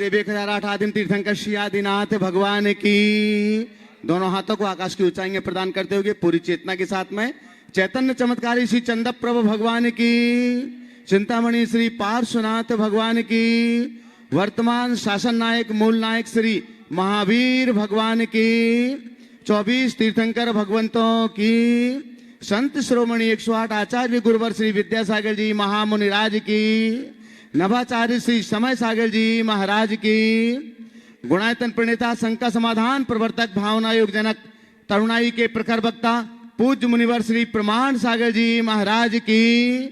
महादेव 1008 आदिम तीर्थंकर श्री आदिनाथ भगवान की। दोनों हाथों को आकाश की ऊंचाई में प्रदान करते हुए पूरी चेतना के साथ में चैतन्य चमत्कारी श्री चंद प्रभु भगवान की, चिंतामणि श्री पार्श्वनाथ भगवान की, वर्तमान शासन नायक मूल नायक श्री महावीर भगवान की, 24 तीर्थंकर भगवंतों की, संत श्रोमणी 108 आचार्य गुरुवर श्री विद्यासागर जी महामुनिराज की, नवाचार्य श्री समय सागर जी महाराज की, गुणायतन प्रणेता शंका समाधान प्रवर्तक भावना योग जनक तरुणाई के प्रखर वक्ता पूज्य मुनिवर श्री प्रमाण सागर जी महाराज की,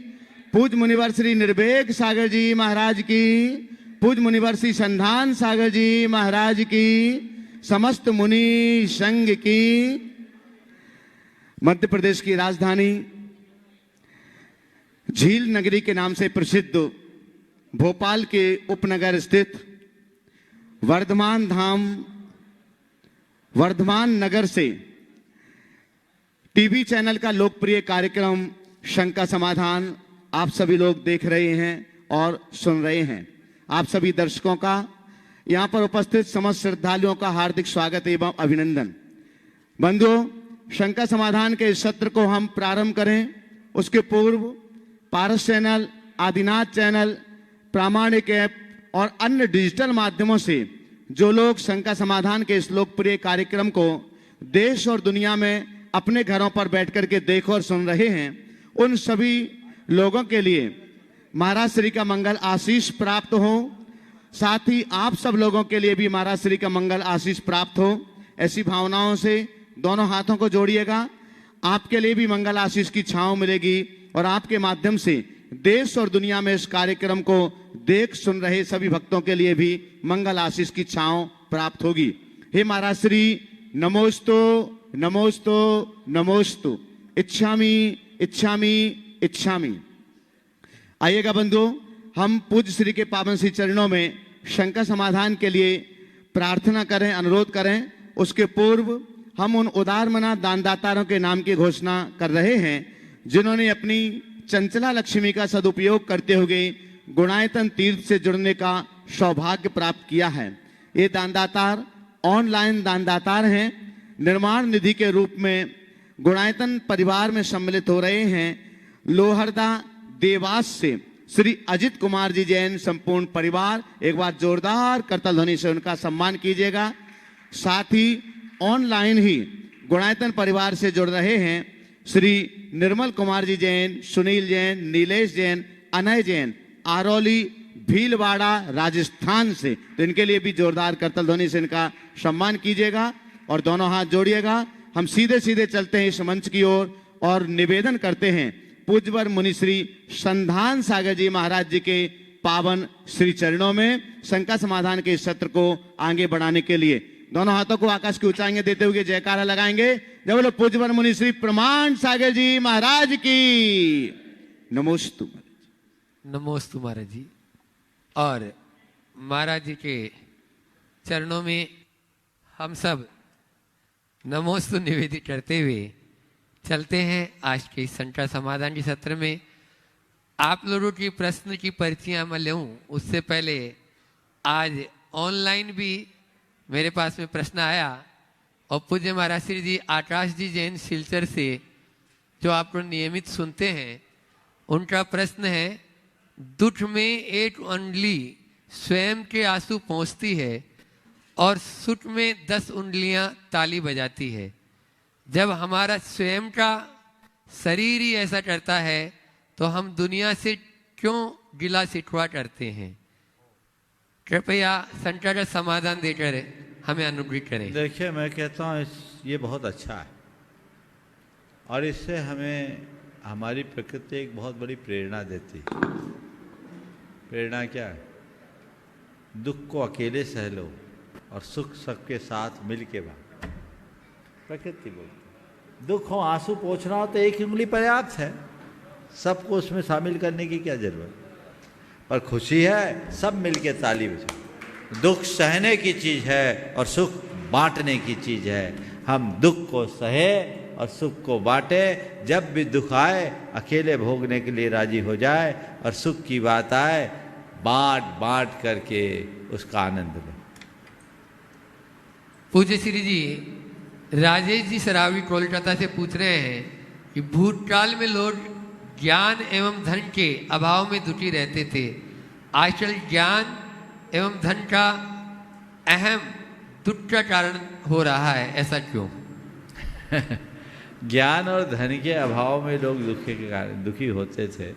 पूज्य मुनिवर श्री निर्वेग सागर जी महाराज की, पूज्य मुनिवर श्री संधान सागर जी महाराज की, समस्त मुनि संघ की, मध्य प्रदेश की राजधानी झील नगरी के नाम से प्रसिद्ध भोपाल के उपनगर स्थित वर्धमान धाम वर्धमान नगर से टीवी चैनल का लोकप्रिय कार्यक्रम शंका समाधान आप सभी लोग देख रहे हैं और सुन रहे हैं। आप सभी दर्शकों का यहां पर उपस्थित समस्त श्रद्धालुओं का हार्दिक स्वागत एवं अभिनंदन। बंधुओं, शंका समाधान के इस सत्र को हम प्रारंभ करें उसके पूर्व पारस चैनल, आदिनाथ चैनल, प्रामाणिक ऐप और अन्य डिजिटल माध्यमों से जो लोग शंका समाधान के इस लोकप्रिय कार्यक्रम को देश और दुनिया में अपने घरों पर बैठकर के देख और सुन रहे हैं, उन सभी लोगों के लिए महाराज श्री का मंगल आशीष प्राप्त हो। साथ ही आप सब लोगों के लिए भी महाराज श्री का मंगल आशीष प्राप्त हो। ऐसी भावनाओं से दोनों हाथों को जोड़िएगा। आपके लिए भी मंगल आशीष की छांव मिलेगी और आपके माध्यम से देश और दुनिया में इस कार्यक्रम को देख सुन रहे सभी भक्तों के लिए भी मंगल आशीष की छांव प्राप्त होगी। हे महाराज श्री, नमोस्तु नमोस्तु नमोस्तु, इच्छामि इच्छामि इच्छामि। आइएगा बंधुओं, हम पूज्य श्री के पावन श्री चरणों में शंका समाधान के लिए प्रार्थना करें, अनुरोध करें। उसके पूर्व हम उन उदार मना दानदातारों के नाम की घोषणा कर रहे हैं जिन्होंने अपनी चंचला लक्ष्मी का सदुपयोग करते हुए गुणायतन तीर्थ से जुड़ने का सौभाग्य प्राप्त किया है। ये दानदातार ऑनलाइन दानदातार हैं। निर्माण निधि के रूप में गुणायतन परिवार में सम्मिलित हो रहे हैं। लोहरदा देवास से श्री अजित कुमार जी जैन संपूर्ण परिवार, एक बार जोरदार करताल ध्वनि से उनका सम्मान कीजिएगा। साथ ही ऑनलाइन ही गुणायतन परिवार से जुड़ रहे हैं श्री निर्मल कुमार जी जैन, सुनील जैन, नीलेश जैन, अनय जैन, आरौली भीलवाड़ा राजस्थान से, तो इनके लिए भी जोरदार करताल ध्वनि से इनका सम्मान कीजिएगा और दोनों हाथ जोड़िएगा। हम सीधे सीधे चलते हैं इस मंच की ओर और निवेदन करते हैं पूज्यवर मुनि श्री संधान सागर जी महाराज जी के पावन श्री चरणों में शंका समाधान के सत्र को आगे बढ़ाने के लिए दोनों हाथों को आकाश की ऊंचाई देते हुए जयकारा लगाएंगे। जब बोलो पूज्यवर मुनि श्री प्रमाण सागर जी महाराज की नमोस्तु। नमोस्तु महाराज जी। और महाराज जी के चरणों में हम सब नमोस्तु निवेदित करते हुए चलते हैं आज के शंका समाधान के सत्र में। आप लोगों की प्रश्न की परिचय मैं लूँ उससे पहले आज ऑनलाइन भी मेरे पास में प्रश्न आया और पूज्य महाराज श्री जी आकाश जी जैन सिलचर से जो आप लोग नियमित सुनते हैं, उनका प्रश्न है, दुख में एक उंगली स्वयं के आंसू पहुँचती है और सुख में 10 उंगलियां ताली बजाती है। जब हमारा स्वयं का शरीर ही ऐसा करता है तो हम दुनिया से क्यों गिला शिकवा करते हैं? कृपया शंका का समाधान देकर हमें अनुग्रहित करें। देखिए, मैं कहता हूँ ये बहुत अच्छा है और इससे हमें हमारी प्रकृति एक बहुत बड़ी प्रेरणा देती है। प्रेरणा क्या है? दुख को अकेले सह लो और सुख सबके साथ मिल के बात। प्रकृति बोलती, दुख हो आंसू पोंछना हो तो एक उंगली पर्याप्त है, सबको उसमें शामिल करने की क्या जरूरत। पर खुशी है सब मिलके ताली बजाओ। दुख सहने की चीज़ है और सुख बांटने की चीज़ है। हम दुख को सहे और सुख को बांटे। जब भी दुख आए अकेले भोगने के लिए राजी हो जाए और सुख की बात आए बांट बांट करके उसका आनंद लें। पूज्य श्री जी, राजेश जी सरावगी कोलकाता से पूछ रहे हैं कि भूतकाल में लोग ज्ञान एवं धन के अभाव में दुखी रहते थे, आजकल ज्ञान एवं धन का अहम दुख का कारण हो रहा है, ऐसा क्यों? ज्ञान और धन के अभाव में लोग दुखी होते थे।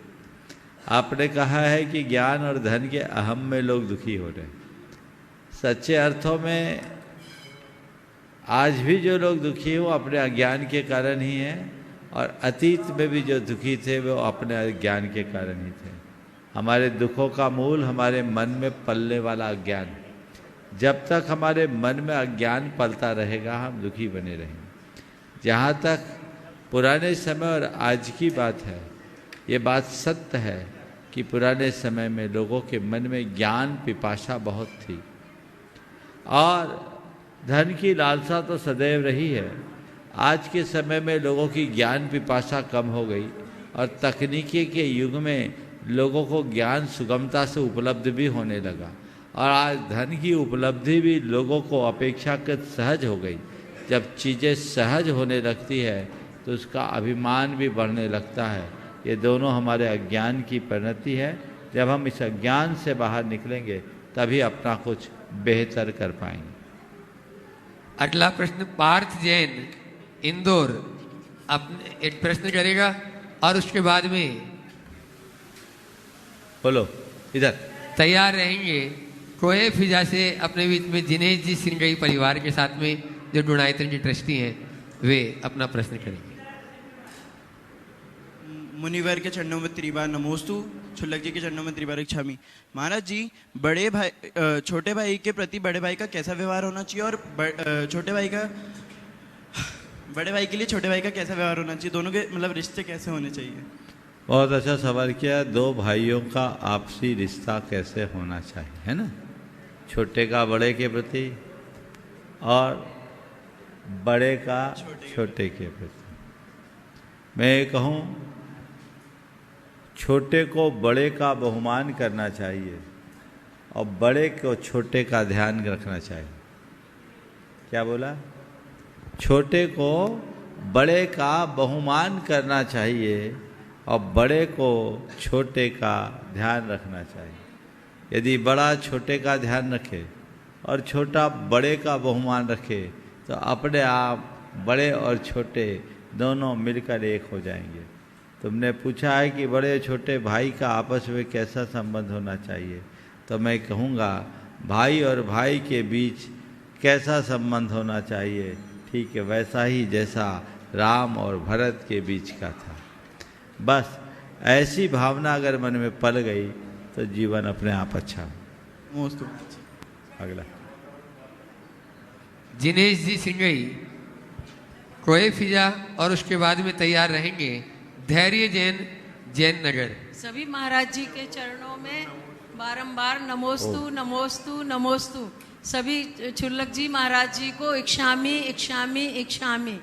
आपने कहा है कि ज्ञान और धन के अहम में लोग दुखी हो रहे हैं। सच्चे अर्थों में आज भी जो लोग दुखी हैं वो अपने अज्ञान के कारण ही हैं, और अतीत में भी जो दुखी थे वो अपने अज्ञान के कारण ही थे। हमारे दुखों का मूल हमारे मन में पलने वाला अज्ञान। जब तक हमारे मन में अज्ञान पलता रहेगा हम दुखी बने रहेंगे। जहाँ तक पुराने समय और आज की बात है, ये बात सत्य है कि पुराने समय में लोगों के मन में ज्ञान पिपासा बहुत थी, और धन की लालसा तो सदैव रही है। आज के समय में लोगों की ज्ञान पिपासा कम हो गई, और तकनीकी के युग में लोगों को ज्ञान सुगमता से उपलब्ध भी होने लगा, और आज धन की उपलब्धि भी लोगों को अपेक्षाकृत सहज हो गई। जब चीज़ें सहज होने लगती है तो उसका अभिमान भी बढ़ने लगता है। ये दोनों हमारे अज्ञान की परिणति है। जब हम इस अज्ञान से बाहर निकलेंगे तभी अपना कुछ बेहतर कर पाएंगे। अगला प्रश्न पार्थ जैन इंदौर अपने एक प्रश्न करेगा, और उसके बाद में बोलो इधर तैयार रहेंगे कोए फिजा से अपने बीच में जिनेश जी सिंगई परिवार के साथ में जो गुणायतन की ट्रस्टी हैं, वे अपना प्रश्न करेंगे। मुनिवर के चरणों में त्रिबार नमोस्तु, छुल्लक जी के चरणों में त्रिबार क्षामी। महाराज जी, बड़े भाई छोटे भाई के प्रति बड़े भाई का कैसा व्यवहार होना चाहिए, और बड़े भाई के लिए छोटे भाई का कैसा व्यवहार होना चाहिए, दोनों के मतलब रिश्ते कैसे होने चाहिए? बहुत अच्छा सवाल किया। दो भाइयों का आपसी रिश्ता कैसे होना चाहिए, है ना? छोटे का बड़े के प्रति और बड़े का छोटे के प्रति। मैं कहूँ छोटे को बड़े का बहुमान करना चाहिए, और बड़े को छोटे का ध्यान रखना चाहिए। क्या बोला? छोटे को बड़े का बहुमान करना चाहिए, और बड़े को छोटे का ध्यान रखना चाहिए। यदि बड़ा छोटे का ध्यान रखे और छोटा बड़े का बहुमान रखे तो अपने आप बड़े और छोटे दोनों मिलकर एक हो जाएंगे। तुमने पूछा है कि बड़े छोटे भाई का आपस में कैसा संबंध होना चाहिए, तो मैं कहूँगा भाई और भाई के बीच कैसा संबंध होना चाहिए, ठीक है वैसा ही जैसा राम और भरत के बीच का था। बस ऐसी भावना अगर मन में पल गई तो जीवन अपने आप अच्छा। अगला जिनेश जी सिंगई कोए फिजा, और उसके बाद में तैयार रहेंगे धैर्य जैन जैन नगर। सभी महाराज जी के चरणों में बारंबार नमोस्तु नमोस्तु नमोस्तु। सभी छुल्लक जी महाराज जी को इक्षामी इक्षामी इक्षामी।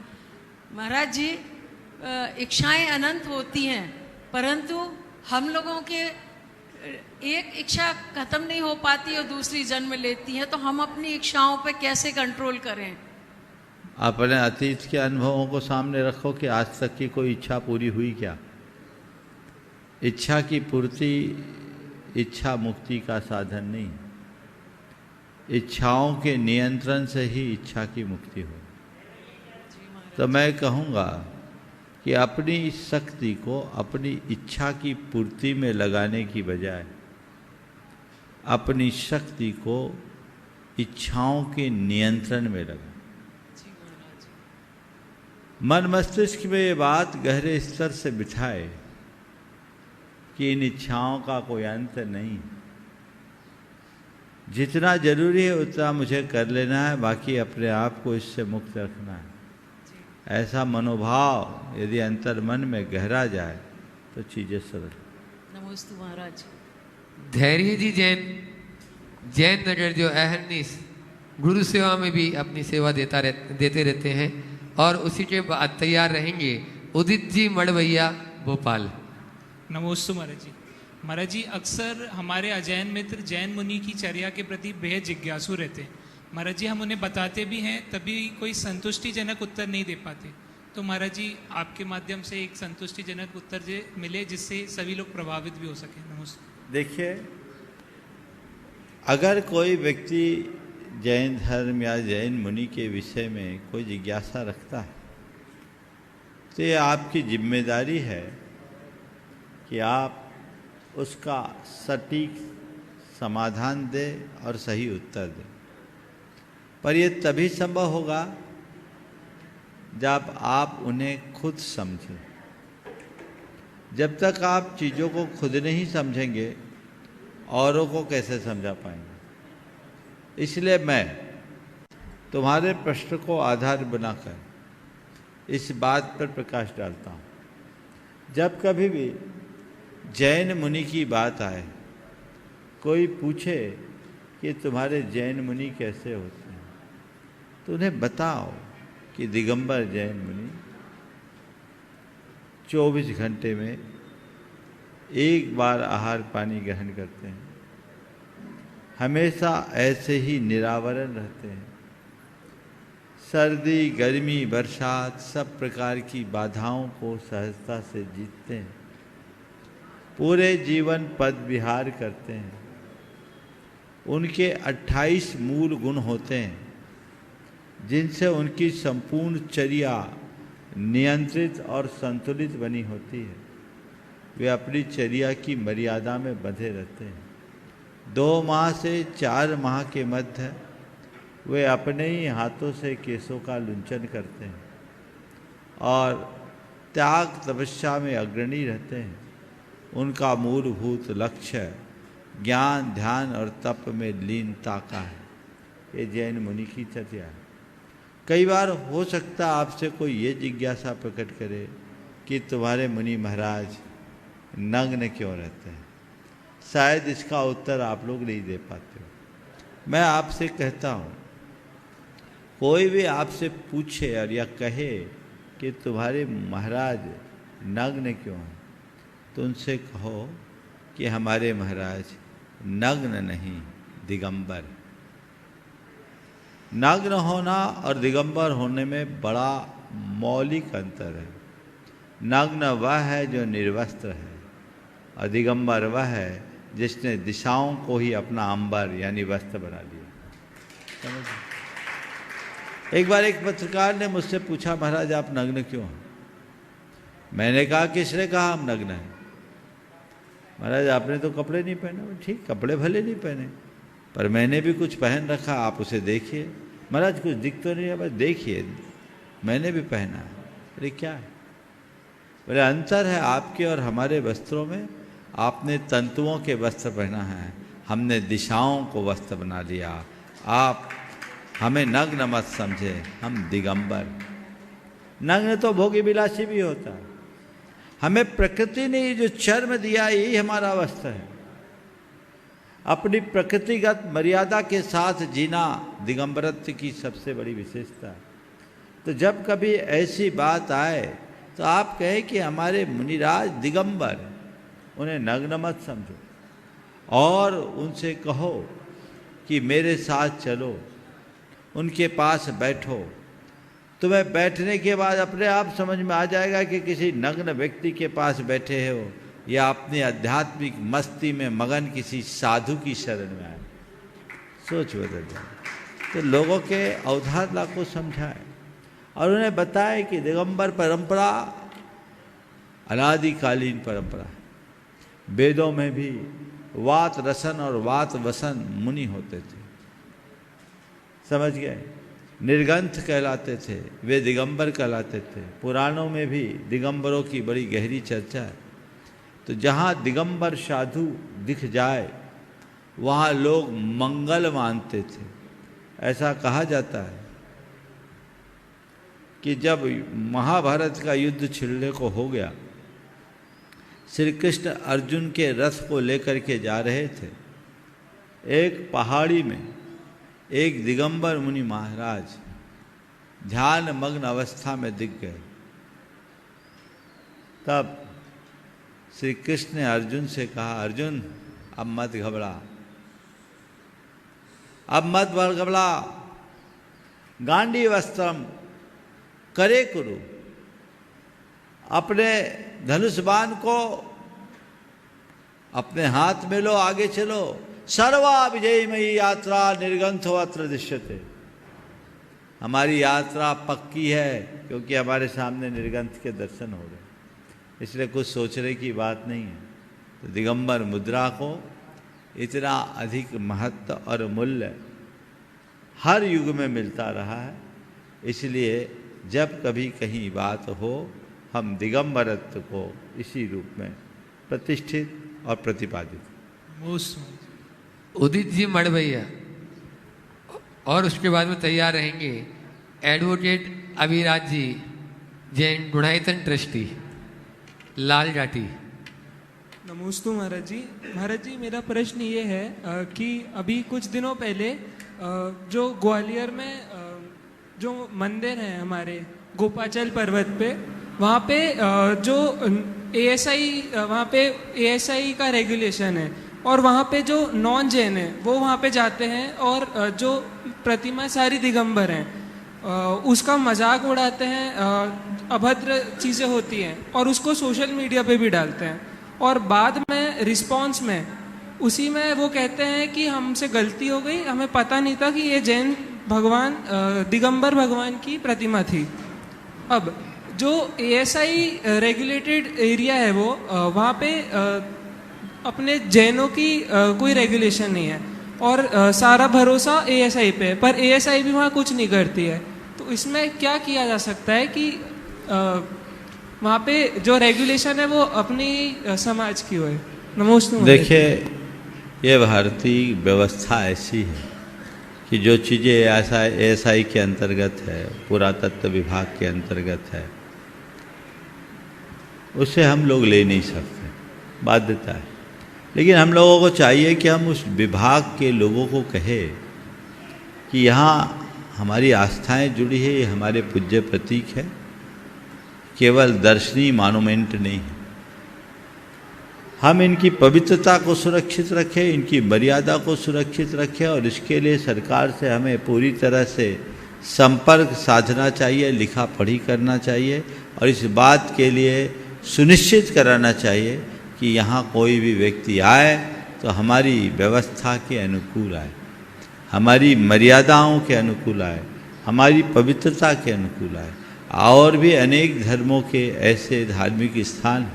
महाराज जी, इच्छाएं अनंत होती हैं, परंतु हम लोगों के एक इच्छा खत्म नहीं हो पाती और दूसरी जन्म लेती है, तो हम अपनी इच्छाओं पे कैसे कंट्रोल करें? अपने अतीत के अनुभवों को सामने रखो कि आज तक की कोई इच्छा पूरी हुई क्या? इच्छा की पूर्ति इच्छा मुक्ति का साधन नहीं, इच्छाओं के नियंत्रण से ही इच्छा की मुक्ति हो। तो मैं कहूँगा कि अपनी शक्ति को अपनी इच्छा की पूर्ति में लगाने की बजाय अपनी शक्ति को इच्छाओं के नियंत्रण में लगा। मन मस्तिष्क में ये बात गहरे स्तर से बिठाए कि इन इच्छाओं का कोई अंत नहीं, जितना जरूरी है उतना मुझे कर लेना है, बाकी अपने आप को इससे मुक्त रखना है। ऐसा मनोभाव यदि अंतर मन में गहरा जाए तो चीजें सरल। नमोस्तु महाराज। धैर्य जी जैन जैन नगर जो अहरनीस गुरु सेवा में भी अपनी सेवा देते रहते हैं, और उसी के बाद तैयार रहेंगे उदित जी मड़वैया भोपाल। नमोस्तु महाराज जी। महाराज जी, अक्सर हमारे अजैन मित्र जैन मुनि की चर्या के प्रति बेहद जिज्ञासु रहते हैं। महाराज जी, हम उन्हें बताते भी हैं तभी कोई संतुष्टिजनक उत्तर नहीं दे पाते। तो महाराज जी, आपके माध्यम से एक संतुष्टिजनक उत्तर मिले जिससे सभी लोग प्रभावित भी हो सके। नमस्ते। देखिए, अगर कोई व्यक्ति जैन धर्म या जैन मुनि के विषय में कोई जिज्ञासा रखता है तो ये आपकी जिम्मेदारी है कि आप उसका सटीक समाधान दें और सही उत्तर दें। पर यह तभी संभव होगा जब आप उन्हें खुद समझें। जब तक आप चीज़ों को खुद नहीं समझेंगे, औरों को कैसे समझा पाएंगे। इसलिए मैं तुम्हारे प्रश्न को आधार बनाकर इस बात पर प्रकाश डालता हूँ, जब कभी भी जैन मुनि की बात आए, कोई पूछे कि तुम्हारे जैन मुनि कैसे होते हैं, तो उन्हें बताओ कि दिगंबर जैन मुनि 24 घंटे में एक बार आहार पानी ग्रहण करते हैं, हमेशा ऐसे ही निरावरण रहते हैं, सर्दी गर्मी बरसात सब प्रकार की बाधाओं को सहजता से जीतते हैं, पूरे जीवन पद विहार करते हैं। उनके 28 मूल गुण होते हैं जिनसे उनकी संपूर्ण चर्या नियंत्रित और संतुलित बनी होती है। वे अपनी चर्या की मर्यादा में बंधे रहते हैं। 2 माह से 4 माह के मध्य वे अपने ही हाथों से केशों का लुंचन करते हैं और त्याग तपस्या में अग्रणी रहते हैं। उनका मूलभूत लक्ष्य ज्ञान ध्यान और तप में लीनता का है। ये जैन मुनि की चर्या है। कई बार हो सकता आपसे कोई ये जिज्ञासा प्रकट करे कि तुम्हारे मुनि महाराज नग्न क्यों रहते हैं। शायद इसका उत्तर आप लोग नहीं दे पाते हो। मैं आपसे कहता हूँ, कोई भी आपसे पूछे और या कहे कि तुम्हारे महाराज नग्न क्यों हैं, तो उनसे कहो कि हमारे महाराज नग्न नहीं दिगंबर। नग्न होना और दिगंबर होने में बड़ा मौलिक अंतर है। नग्न वह है जो निर्वस्त्र है और दिगंबर वह है जिसने दिशाओं को ही अपना अंबर यानी वस्त्र बना लिया। समझ। एक बार एक पत्रकार ने मुझसे पूछा, महाराज आप नग्न क्यों हैं? मैंने कहा, किसने कहा हम नग्न हैं? महाराज आपने तो कपड़े नहीं पहने। ठीक, कपड़े भले नहीं पहने पर मैंने भी कुछ पहन रखा, आप उसे देखिए। महाराज कुछ दिख तो नहीं है, बस देखिए मैंने भी पहना है। अरे क्या है? बोले अंतर है आपके और हमारे वस्त्रों में। आपने तंतुओं के वस्त्र पहना है, हमने दिशाओं को वस्त्र बना लिया। आप हमें नग्न मत समझे, हम दिगंबर। नग्न तो भोगी विलासी भी होता है। हमें प्रकृति ने जो चर्म दिया यही हमारा वस्त्र है। अपनी प्रकृतिगत मर्यादा के साथ जीना दिगंबरत्व की सबसे बड़ी विशेषता है। तो जब कभी ऐसी बात आए तो आप कहें कि हमारे मुनिराज दिगंबर, उन्हें नग्न मत समझो और उनसे कहो कि मेरे साथ चलो, उनके पास बैठो। तुम्हें बैठने के बाद अपने आप समझ में आ जाएगा कि किसी नग्न व्यक्ति के पास बैठे हो या अपनी आध्यात्मिक मस्ती में मगन किसी साधु की शरण में आए। सोच बदल जाए। तो लोगों के अवधारणा को समझाए और उन्हें बताए कि दिगंबर परंपरा अनादिकालीन परंपरा है। वेदों में भी वात रसन और वात वसन मुनि होते थे, समझ गए। निर्गंथ कहलाते थे, वे दिगंबर कहलाते थे। पुराणों में भी दिगंबरों की बड़ी गहरी चर्चा है। तो जहाँ दिगंबर साधु दिख जाए वहाँ लोग मंगल मानते थे। ऐसा कहा जाता है कि जब महाभारत का युद्ध छिड़ने को हो गया, श्री कृष्ण अर्जुन के रथ को लेकर के जा रहे थे। एक पहाड़ी में एक दिगंबर मुनि महाराज ध्यान मग्न अवस्था में दिख गए। तब श्री कृष्ण ने अर्जुन से कहा, अर्जुन अब मत घबरा, अब मत घबरा, गांडी वस्त्रम करे कुरु, अपने धनुष बाण को अपने हाथ में लो, आगे चलो। सर्वा विजयमयी यात्रा निर्गंथो अत्र दृश्यते। हमारी यात्रा पक्की है क्योंकि हमारे सामने निर्गंथ के दर्शन हो रहे, इसलिए कुछ सोचने की बात नहीं है। तो दिगंबर मुद्रा को इतना अधिक महत्व और मूल्य हर युग में मिलता रहा है, इसलिए जब कभी कहीं बात हो हम दिगंबरत्व को इसी रूप में प्रतिष्ठित और प्रतिपादित। उदित जी मड़ भैया, और उसके बाद में तैयार रहेंगे एडवोकेट अभिराज जी, जैन गुणायतन ट्रस्टी, लाल घाटी। नमोस्तु महाराज जी। महाराज जी, मेरा प्रश्न ये है कि अभी कुछ दिनों पहले जो ग्वालियर में जो मंदिर है हमारे गोपाचल पर्वत पे, वहाँ पे जो एएसआई, वहाँ पे एएसआई का रेगुलेशन है और वहाँ पे जो नॉन जैन है वो वहाँ पे जाते हैं और जो प्रतिमा सारी दिगंबर हैं उसका मजाक उड़ाते हैं, अभद्र चीज़ें होती हैं और उसको सोशल मीडिया पे भी डालते हैं, और बाद में रिस्पॉन्स में उसी में वो कहते हैं कि हमसे गलती हो गई, हमें पता नहीं था कि ये जैन भगवान दिगंबर भगवान की प्रतिमा थी। अब जो एएसआई रेगुलेटेड एरिया है वो वहाँ पे अपने जैनों की कोई रेगुलेशन नहीं है और सारा भरोसा एएसआई पे, पर एएसआई भी वहाँ कुछ नहीं करती है। तो इसमें क्या किया जा सकता है कि वहाँ पे जो रेगुलेशन है वो अपनी समाज की हो? नमस्ते। देखिए, ये भारतीय व्यवस्था ऐसी है कि जो चीज़ें एएसआई के अंतर्गत है, पुरातत्व विभाग के अंतर्गत है, उसे हम लोग ले नहीं सकते, बाध्यता है। लेकिन हम लोगों को चाहिए कि हम उस विभाग के लोगों को कहें कि यहाँ हमारी आस्थाएं जुड़ी है, ये हमारे पूज्य प्रतीक है, केवल दर्शनीय मॉन्यूमेंट नहीं है। हम इनकी पवित्रता को सुरक्षित रखें, इनकी मर्यादा को सुरक्षित रखें, और इसके लिए सरकार से हमें पूरी तरह से संपर्क साधना चाहिए, लिखा पढ़ी करना चाहिए, और इस बात के लिए सुनिश्चित कराना चाहिए कि यहाँ कोई भी व्यक्ति आए तो हमारी व्यवस्था के अनुकूल आए, हमारी मर्यादाओं के अनुकूल आए, हमारी पवित्रता के अनुकूल आए। और भी अनेक धर्मों के ऐसे धार्मिक स्थान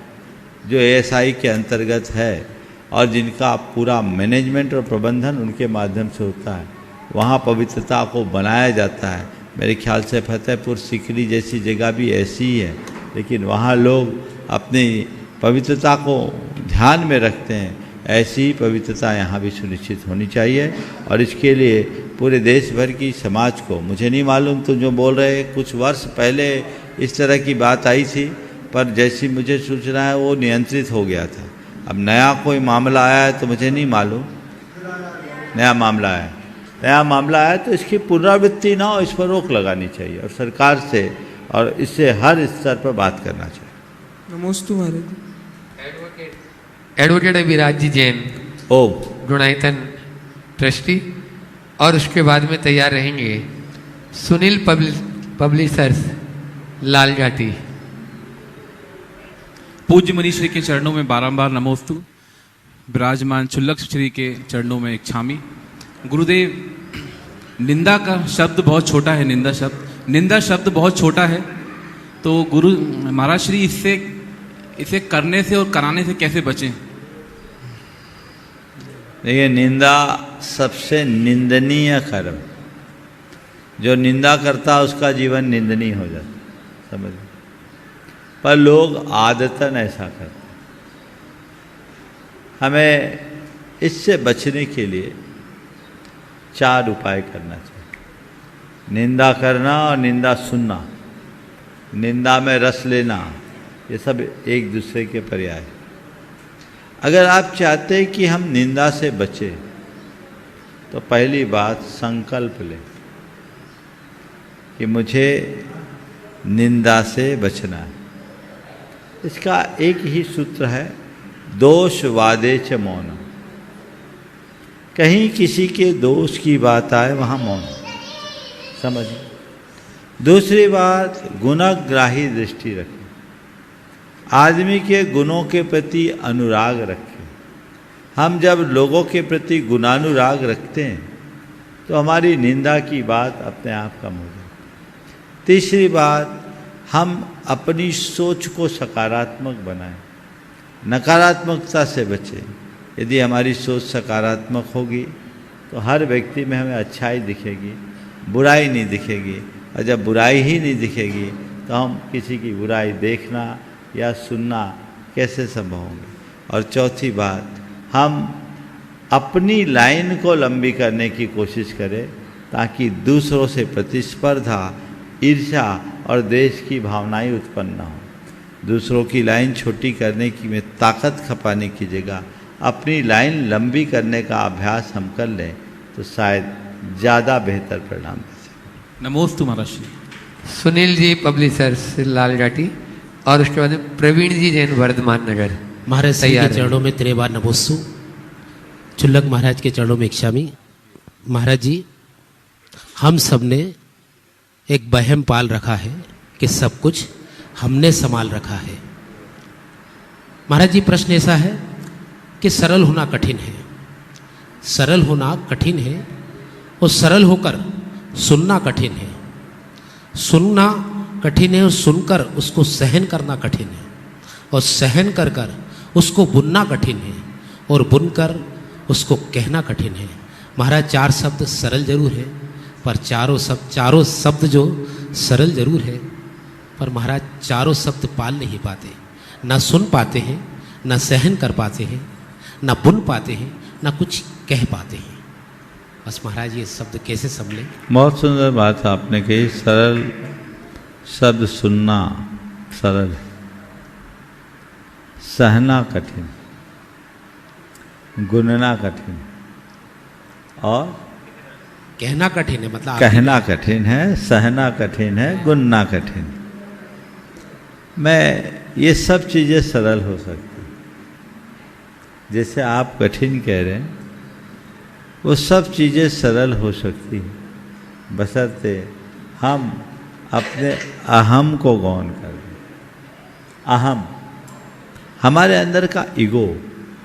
जो एएसआई के अंतर्गत है और जिनका पूरा मैनेजमेंट और प्रबंधन उनके माध्यम से होता है, वहाँ पवित्रता को बनाया जाता है। मेरे ख्याल से फतेहपुर सीकरी जैसी जगह भी ऐसी ही है, लेकिन वहाँ लोग अपनी पवित्रता को ध्यान में रखते हैं। ऐसी ही पवित्रता यहाँ भी सुनिश्चित होनी चाहिए, और इसके लिए पूरे देश भर की समाज को, मुझे नहीं मालूम तुम जो बोल रहे, कुछ वर्ष पहले इस तरह की बात आई थी, पर जैसी मुझे सूचना है वो नियंत्रित हो गया था। अब नया कोई मामला आया है तो मुझे नहीं मालूम, नया मामला आया तो इसकी पुनरावृत्ति ना हो, इस पर रोक लगानी चाहिए और सरकार से और इससे हर स्तर पर बात करना चाहिए। नमोस्तु महाराज। एडवोकेट अभिराज जी, जैन ओम गुणायतन ट्रस्टी, और उसके बाद में तैयार रहेंगे सुनील पब्लिशर्स, लाल घाटी। पूज्य मुनि श्री के चरणों में बारंबार नमोस्तु। विराजमान चुल्लक श्री के चरणों में एक छामी। गुरुदेव, निंदा का शब्द बहुत छोटा है, निंदा शब्द बहुत छोटा है, तो गुरु महाराज श्री इसे करने से और कराने से कैसे बचें? देखिए, निंदा सबसे निंदनीय कर्म, जो निंदा करता है उसका जीवन निंदनीय हो जाता, समझ। पर लोग आदतन ऐसा करते। हमें इससे बचने के लिए 4 उपाय करना चाहिए। निंदा करना और निंदा सुनना, निंदा में रस लेना, ये सब एक दूसरे के पर्याय है। अगर आप चाहते हैं कि हम निंदा से बचें तो पहली बात संकल्प लें कि मुझे निंदा से बचना है। इसका एक ही सूत्र है, दोष वादे च मौन। कहीं किसी के दोष की बात आए वहाँ मौन समझिए। दूसरी बात, गुणग्राही दृष्टि रखें, आदमी के गुणों के प्रति अनुराग रखें। हम जब लोगों के प्रति गुणानुराग रखते हैं तो हमारी निंदा की बात अपने आप कम हो जाती। तीसरी बात, हम अपनी सोच को सकारात्मक बनाएं, नकारात्मकता से बचें। यदि हमारी सोच सकारात्मक होगी तो हर व्यक्ति में हमें अच्छाई दिखेगी, बुराई नहीं दिखेगी। और जब बुराई ही नहीं दिखेगी तो हम किसी की बुराई देखना या सुनना कैसे संभव होंगे। और चौथी बात, हम अपनी लाइन को लंबी करने की कोशिश करें ताकि दूसरों से प्रतिस्पर्धा, ईर्ष्या और देश की भावनाएं उत्पन्न न हो। दूसरों की लाइन छोटी करने की में ताकत खपाने की जगह अपनी लाइन लंबी करने का अभ्यास हम कर लें तो शायद ज़्यादा बेहतर परिणाम दे सकें। नमोस्तु महाराज श्री। सुनील जी पब्लिशर्स लाल जाटी, और उसके बाद में प्रवीण जी जैन वर्धमान नगर। महाराज श्री के चरणों में 13 बार नमोस्तु। चुल्लक महाराज के चरणों में इक्षामी। महाराज जी, हम सब ने एक वहम पाल रखा है कि सब कुछ हमने संभाल रखा है। महाराज जी, प्रश्न ऐसा है कि सरल होना कठिन है, सरल होना कठिन है और सरल होकर सुनना कठिन है। सुनना कठिन है और सुनकर उसको सहन करना कठिन है, और सहन कर कर उसको बुनना कठिन है, और बुनकर उसको कहना कठिन है। महाराज, 4 शब्द सरल जरूर है, पर चारों शब्द जो सरल जरूर है, पर महाराज चारों शब्द पाल नहीं पाते, ना सुन पाते हैं, ना सहन कर पाते हैं, ना बुन पाते हैं, ना कुछ कह पाते हैं। बस महाराज, ये शब्द कैसे संभले? बहुत सुंदर बात आपने कही। सरल शब्द सुनना सरल, सहना कठिन, गुनना कठिन और कहना कठिन है। मतलब कहना कठिन है, सहना कठिन है, गुनना कठिन। मैं ये सब चीज़ें सरल हो सकती, जैसे आप कठिन कह रहे हैं वो सब चीज़ें सरल हो सकती हैं, बशर्ते हम अपने अहम को गौन कर दें। अहम, हमारे अंदर का ईगो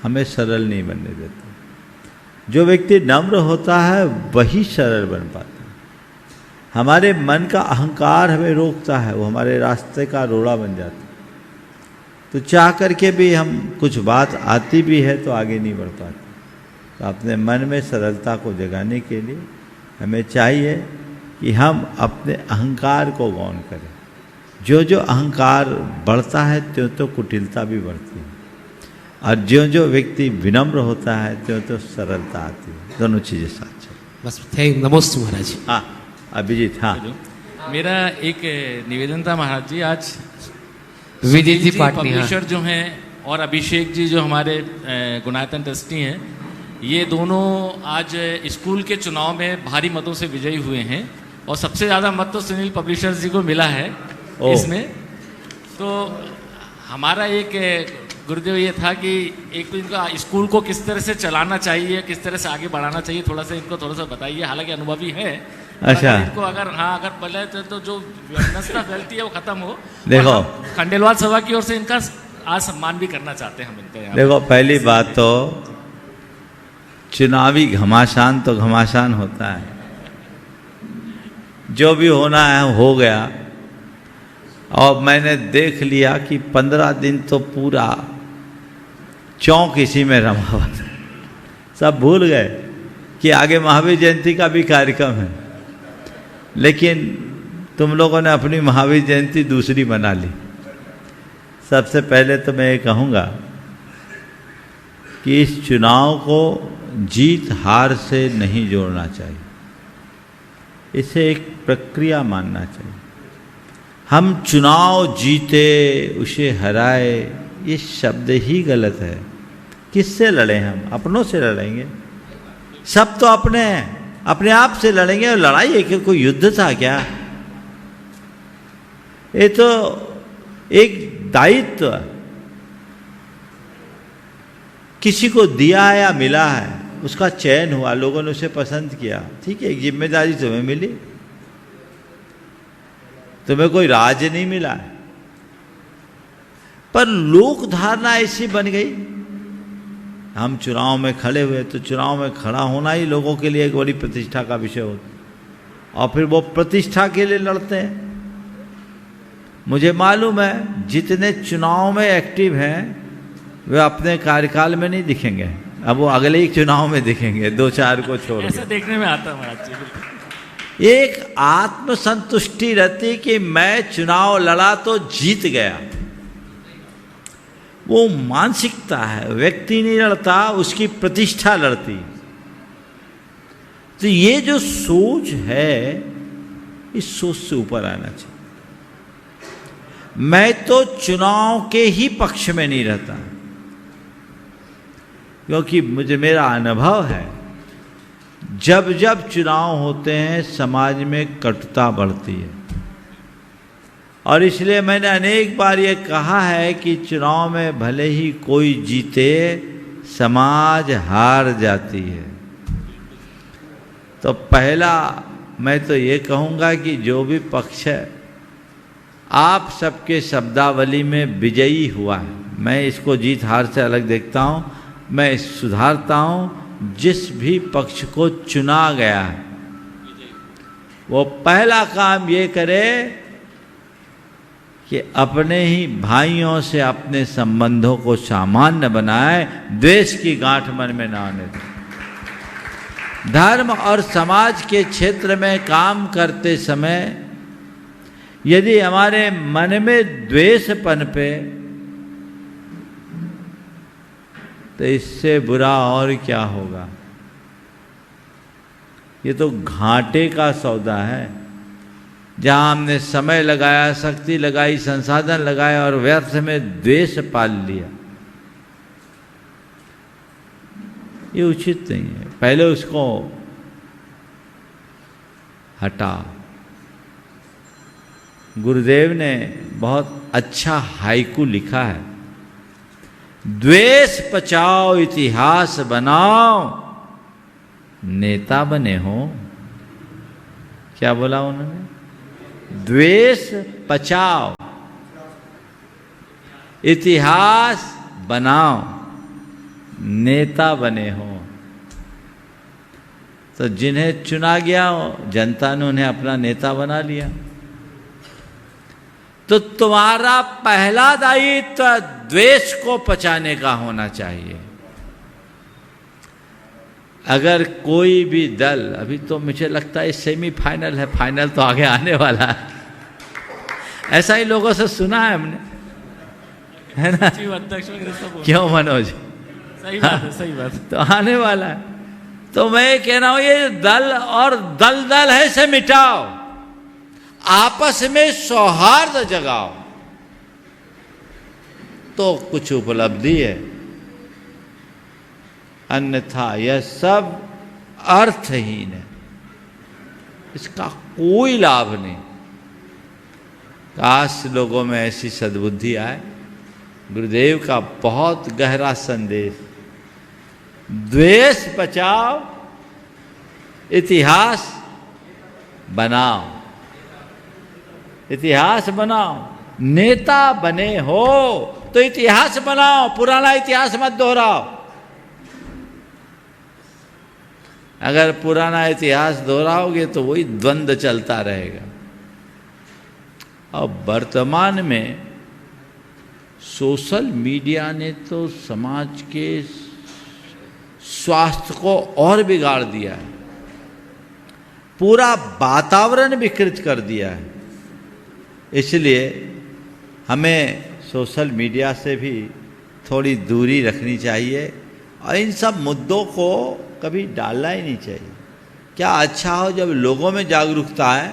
हमें सरल नहीं बनने देता। जो व्यक्ति नम्र होता है वही सरल बन पाता है। हमारे मन का अहंकार हमें रोकता है, वो हमारे रास्ते का रोड़ा बन जाता है। तो चाह करके भी हम कुछ बात आती भी है तो आगे नहीं बढ़ पाते। तो अपने मन में सरलता को जगाने के लिए हमें चाहिए कि हम अपने अहंकार को गौन करें। जो जो अहंकार बढ़ता है त्यों तो कुटिलता भी बढ़ती है, और जो जो व्यक्ति विनम्र होता है त्यों तो सरलता आती है। दोनों चीज़ें साथ चल। बस नमोस्तु महाराज। हाँ अभिजीत। हाँ, मेरा एक निवेदन था महाराज जी। आज विजय जी पाटनी पब्लिशर जो हैं और अभिषेक जी जो हमारे गुणायतन ट्रस्टी हैं, ये दोनों आज स्कूल के चुनाव में भारी मतों से विजयी हुए हैं, और सबसे ज़्यादा मत तो सुनील पब्लिशर्स जी को मिला है इसमें। तो हमारा एक गुरुदेव ये था कि एक तो इनका स्कूल को किस तरह से चलाना चाहिए, किस तरह से आगे बढ़ाना चाहिए, थोड़ा सा इनको थोड़ा सा बताइए। हालांकि अनुभवी है, अच्छा, इनको अगर अगर पहले तो जो व्यवस्था फैलती है वो खत्म हो। देखो, खंडेलवाल सभा की ओर से इनका आज सम्मान भी करना चाहते हैं हम इनका यहाँ। देखो, पहली बात तो चुनावी घमासान तो घमासान होता है, जो भी होना है हो गया। और मैंने देख लिया कि 15 दिन तो पूरा चौंक इसी में रमा हुआ था। सब भूल गए कि आगे महावीर जयंती का भी कार्यक्रम है, लेकिन तुम लोगों ने अपनी महावीर जयंती दूसरी बना ली। सबसे पहले तो मैं ये कहूँगा कि इस चुनाव को जीत हार से नहीं जोड़ना चाहिए, इसे एक प्रक्रिया मानना चाहिए। हम चुनाव जीते उसे हराए ये शब्द ही गलत है। किससे लड़े? हम अपनों से लड़ेंगे। सब तो अपने हैं, अपने आप से लड़ेंगे। और लड़ाई है कि कोई युद्ध था क्या? ये तो एक दायित्व। किसी को दिया है या मिला है, उसका चयन हुआ, लोगों ने उसे पसंद किया, ठीक है, एक जिम्मेदारी तुम्हें मिली, तुम्हें कोई राज नहीं मिला है। पर लोक धारणा ऐसी बन गई, हम चुनाव में खड़े हुए तो चुनाव में खड़ा होना ही लोगों के लिए एक बड़ी प्रतिष्ठा का विषय होता, और फिर वो प्रतिष्ठा के लिए लड़ते हैं। मुझे मालूम है जितने चुनाव में एक्टिव हैं वे अपने कार्यकाल में नहीं दिखेंगे, अब वो अगले ही चुनाव में दिखेंगे, 2-4 को छोड़ के। ऐसा देखने में आता है महाराज जी, बिल्कुल। एक आत्मसंतुष्टि रहती कि मैं चुनाव लड़ा तो जीत गया, वो मानसिकता है। व्यक्ति नहीं लड़ता, उसकी प्रतिष्ठा लड़ती। तो ये जो सोच है, इस सोच से ऊपर आना चाहिए। मैं तो चुनाव के ही पक्ष में नहीं रहता, क्योंकि मुझे मेरा अनुभव है जब जब चुनाव होते हैं समाज में कटुता बढ़ती है, और इसलिए मैंने अनेक बार ये कहा है कि चुनाव में भले ही कोई जीते, समाज हार जाती है। तो पहला मैं तो ये कहूँगा कि जो भी पक्ष है आप सबके शब्दावली में विजयी हुआ है, मैं इसको जीत हार से अलग देखता हूँ, मैं सुधारता हूँ। जिस भी पक्ष को चुना गया है वो पहला काम ये करे कि अपने ही भाइयों से अपने संबंधों को सामान्य बनाए, द्वेष की गांठ मन में ना आने दे। धर्म और समाज के क्षेत्र में काम करते समय यदि हमारे मन में द्वेष पनपे तो इससे बुरा और क्या होगा। ये तो घाटे का सौदा है, जहां हमने समय लगाया, शक्ति लगाई, संसाधन लगाया और व्यर्थ में द्वेष पाल लिया। ये उचित नहीं है। पहले उसको हटा। गुरुदेव ने बहुत अच्छा हाइकू लिखा है, द्वेष पचाओ इतिहास बनाओ, नेता बने हो। क्या बोला उन्होंने? द्वेष पचाओ इतिहास बनाओ, नेता बने हो। तो जिन्हें चुना गया जनता ने उन्हें अपना नेता बना लिया। तो तुम्हारा पहला दायित्व द्वेष को पचाने का होना चाहिए। अगर कोई भी दल, अभी तो मुझे लगता है सेमीफाइनल है, फाइनल तो आगे आने वाला है, ऐसा ही लोगों से सुना है हमने, है ना? क्यों मनोज? सही बात है, सही बात। तो आने वाला है। तो मैं कह रहा हूं ये दल और दल है से मिटाओ, आपस में सौहार्द जगाओ, तो कुछ उपलब्धि है। अन्यथा यह सब अर्थहीन है, इसका कोई लाभ नहीं। काश लोगों में ऐसी सद्बुद्धि आए। गुरुदेव का बहुत गहरा संदेश, द्वेष बचाओ इतिहास बनाओ, इतिहास बनाओ। नेता बने हो तो इतिहास बनाओ, पुराना इतिहास मत दोहराओ। अगर पुराना इतिहास दोहराओगे तो वही द्वंद्व चलता रहेगा। और वर्तमान में सोशल मीडिया ने तो समाज के स्वास्थ्य को और बिगाड़ दिया है, पूरा वातावरण विकृत कर दिया है। इसलिए हमें सोशल मीडिया से भी थोड़ी दूरी रखनी चाहिए और इन सब मुद्दों को कभी डालना ही नहीं चाहिए। क्या अच्छा हो जब लोगों में जागरूकता है,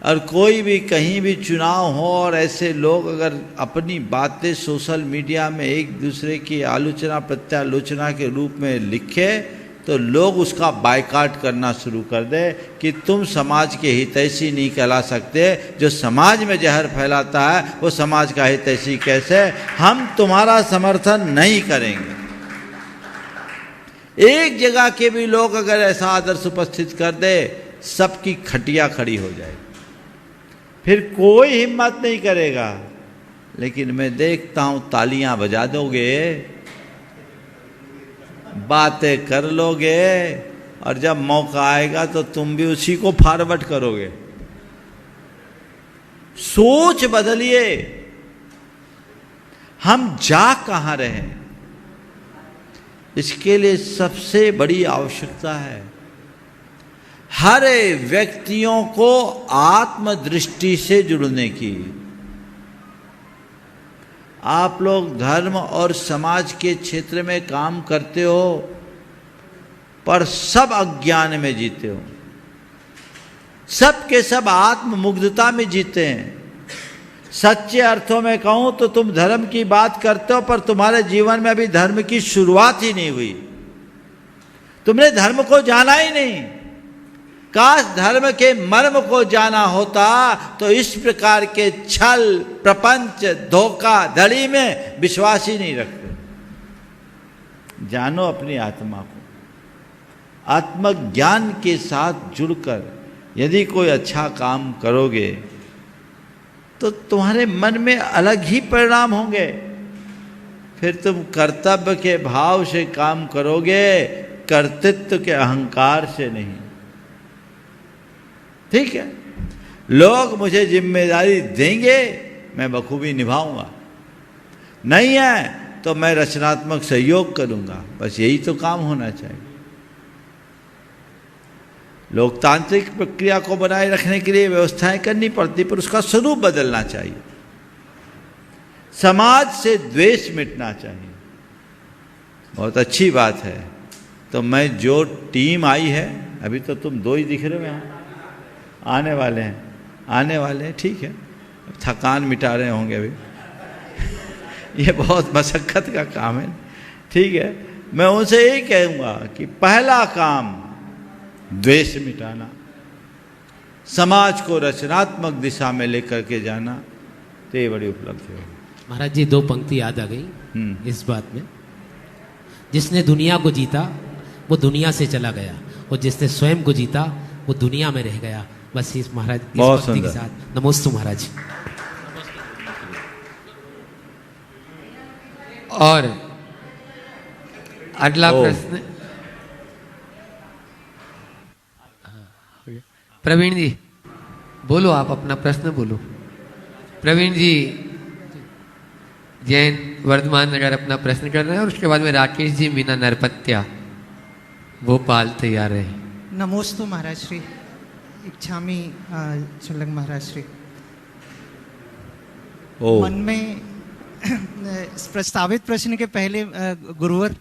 और कोई भी कहीं भी चुनाव हो और ऐसे लोग अगर अपनी बातें सोशल मीडिया में एक दूसरे की आलोचना प्रत्यालोचना के रूप में लिखे तो लोग उसका बायकॉट करना शुरू कर दे कि तुम समाज के हितैषी नहीं कहला सकते, जो समाज में जहर फैलाता है वो समाज का हितैषी कैसे, हम तुम्हारा समर्थन नहीं करेंगे। एक जगह के भी लोग अगर ऐसा आदर्श उपस्थित कर दे, सबकी खटिया खड़ी हो जाए, फिर कोई हिम्मत नहीं करेगा। लेकिन मैं देखता हूं तालियां बजा दोगे, बातें कर लोगे, और जब मौका आएगा तो तुम भी उसी को फॉरवर्ड करोगे। सोच बदलिए, हम जा कहां रहे हैं, इसके लिए सबसे बड़ी आवश्यकता है हर व्यक्तियों को आत्मदृष्टि से जुड़ने की। आप लोग धर्म और समाज के क्षेत्र में काम करते हो, पर सब अज्ञान में जीते हो, सब के सब आत्ममुग्धता में जीते हैं। सच्चे अर्थों में कहूं तो तुम धर्म की बात करते हो, पर तुम्हारे जीवन में अभी धर्म की शुरुआत ही नहीं हुई। तुमने धर्म को जाना ही नहीं। काश धर्म के मर्म को जाना होता तो इस प्रकार के छल, प्रपंच, धोखा धड़ी में विश्वास ही नहीं रखते। जानो अपनी आत्मा को, आत्मज्ञान के साथ जुड़कर यदि कोई अच्छा काम करोगे तो तुम्हारे मन में अलग ही परिणाम होंगे। फिर तुम कर्तव्य के भाव से काम करोगे, कर्तृत्व के अहंकार से नहीं। ठीक है, लोग मुझे जिम्मेदारी देंगे, मैं बखूबी निभाऊंगा, नहीं है तो मैं रचनात्मक सहयोग करूंगा। बस यही तो काम होना चाहिए। लोकतांत्रिक प्रक्रिया को बनाए रखने के लिए व्यवस्थाएं करनी पड़ती, पर उसका स्वरूप बदलना चाहिए। समाज से द्वेष मिटना चाहिए। बहुत अच्छी बात है। तो मैं जो टीम आई है, अभी तो तुम दो ही दिख रहे हो, आने वाले हैं, ठीक है, थकान मिटा रहे होंगे अभी ये बहुत मशक्कत का काम है, ठीक है। मैं उनसे यही कहूँगा कि पहला काम द्वेष मिटाना, समाज को रचनात्मक दिशा में लेकर के जाना, तो ये बड़ी उपलब्धि है। महाराज जी, दो पंक्ति याद आ गई इस बात में। जिसने दुनिया को जीता वो दुनिया से चला गया, और जिसने स्वयं को जीता वो दुनिया में रह गया। बस इस महाराज इस पंक्ति के साथ नमोस्तु महाराज। और अगला प्रश्न प्रवीण जी, बोलो, आप अपना प्रश्न बोलो। प्रवीण जी जैन वर्धमान नगर अपना प्रश्न कर रहे हैं, और उसके बाद में राकेश जी मीना नरपत्या भोपाल तैयार है। नमोस्तु महाराज श्री, इच्छामी शुल्लक महाराज श्री। मन में इस प्रस्तावित प्रश्न के पहले गुरुवर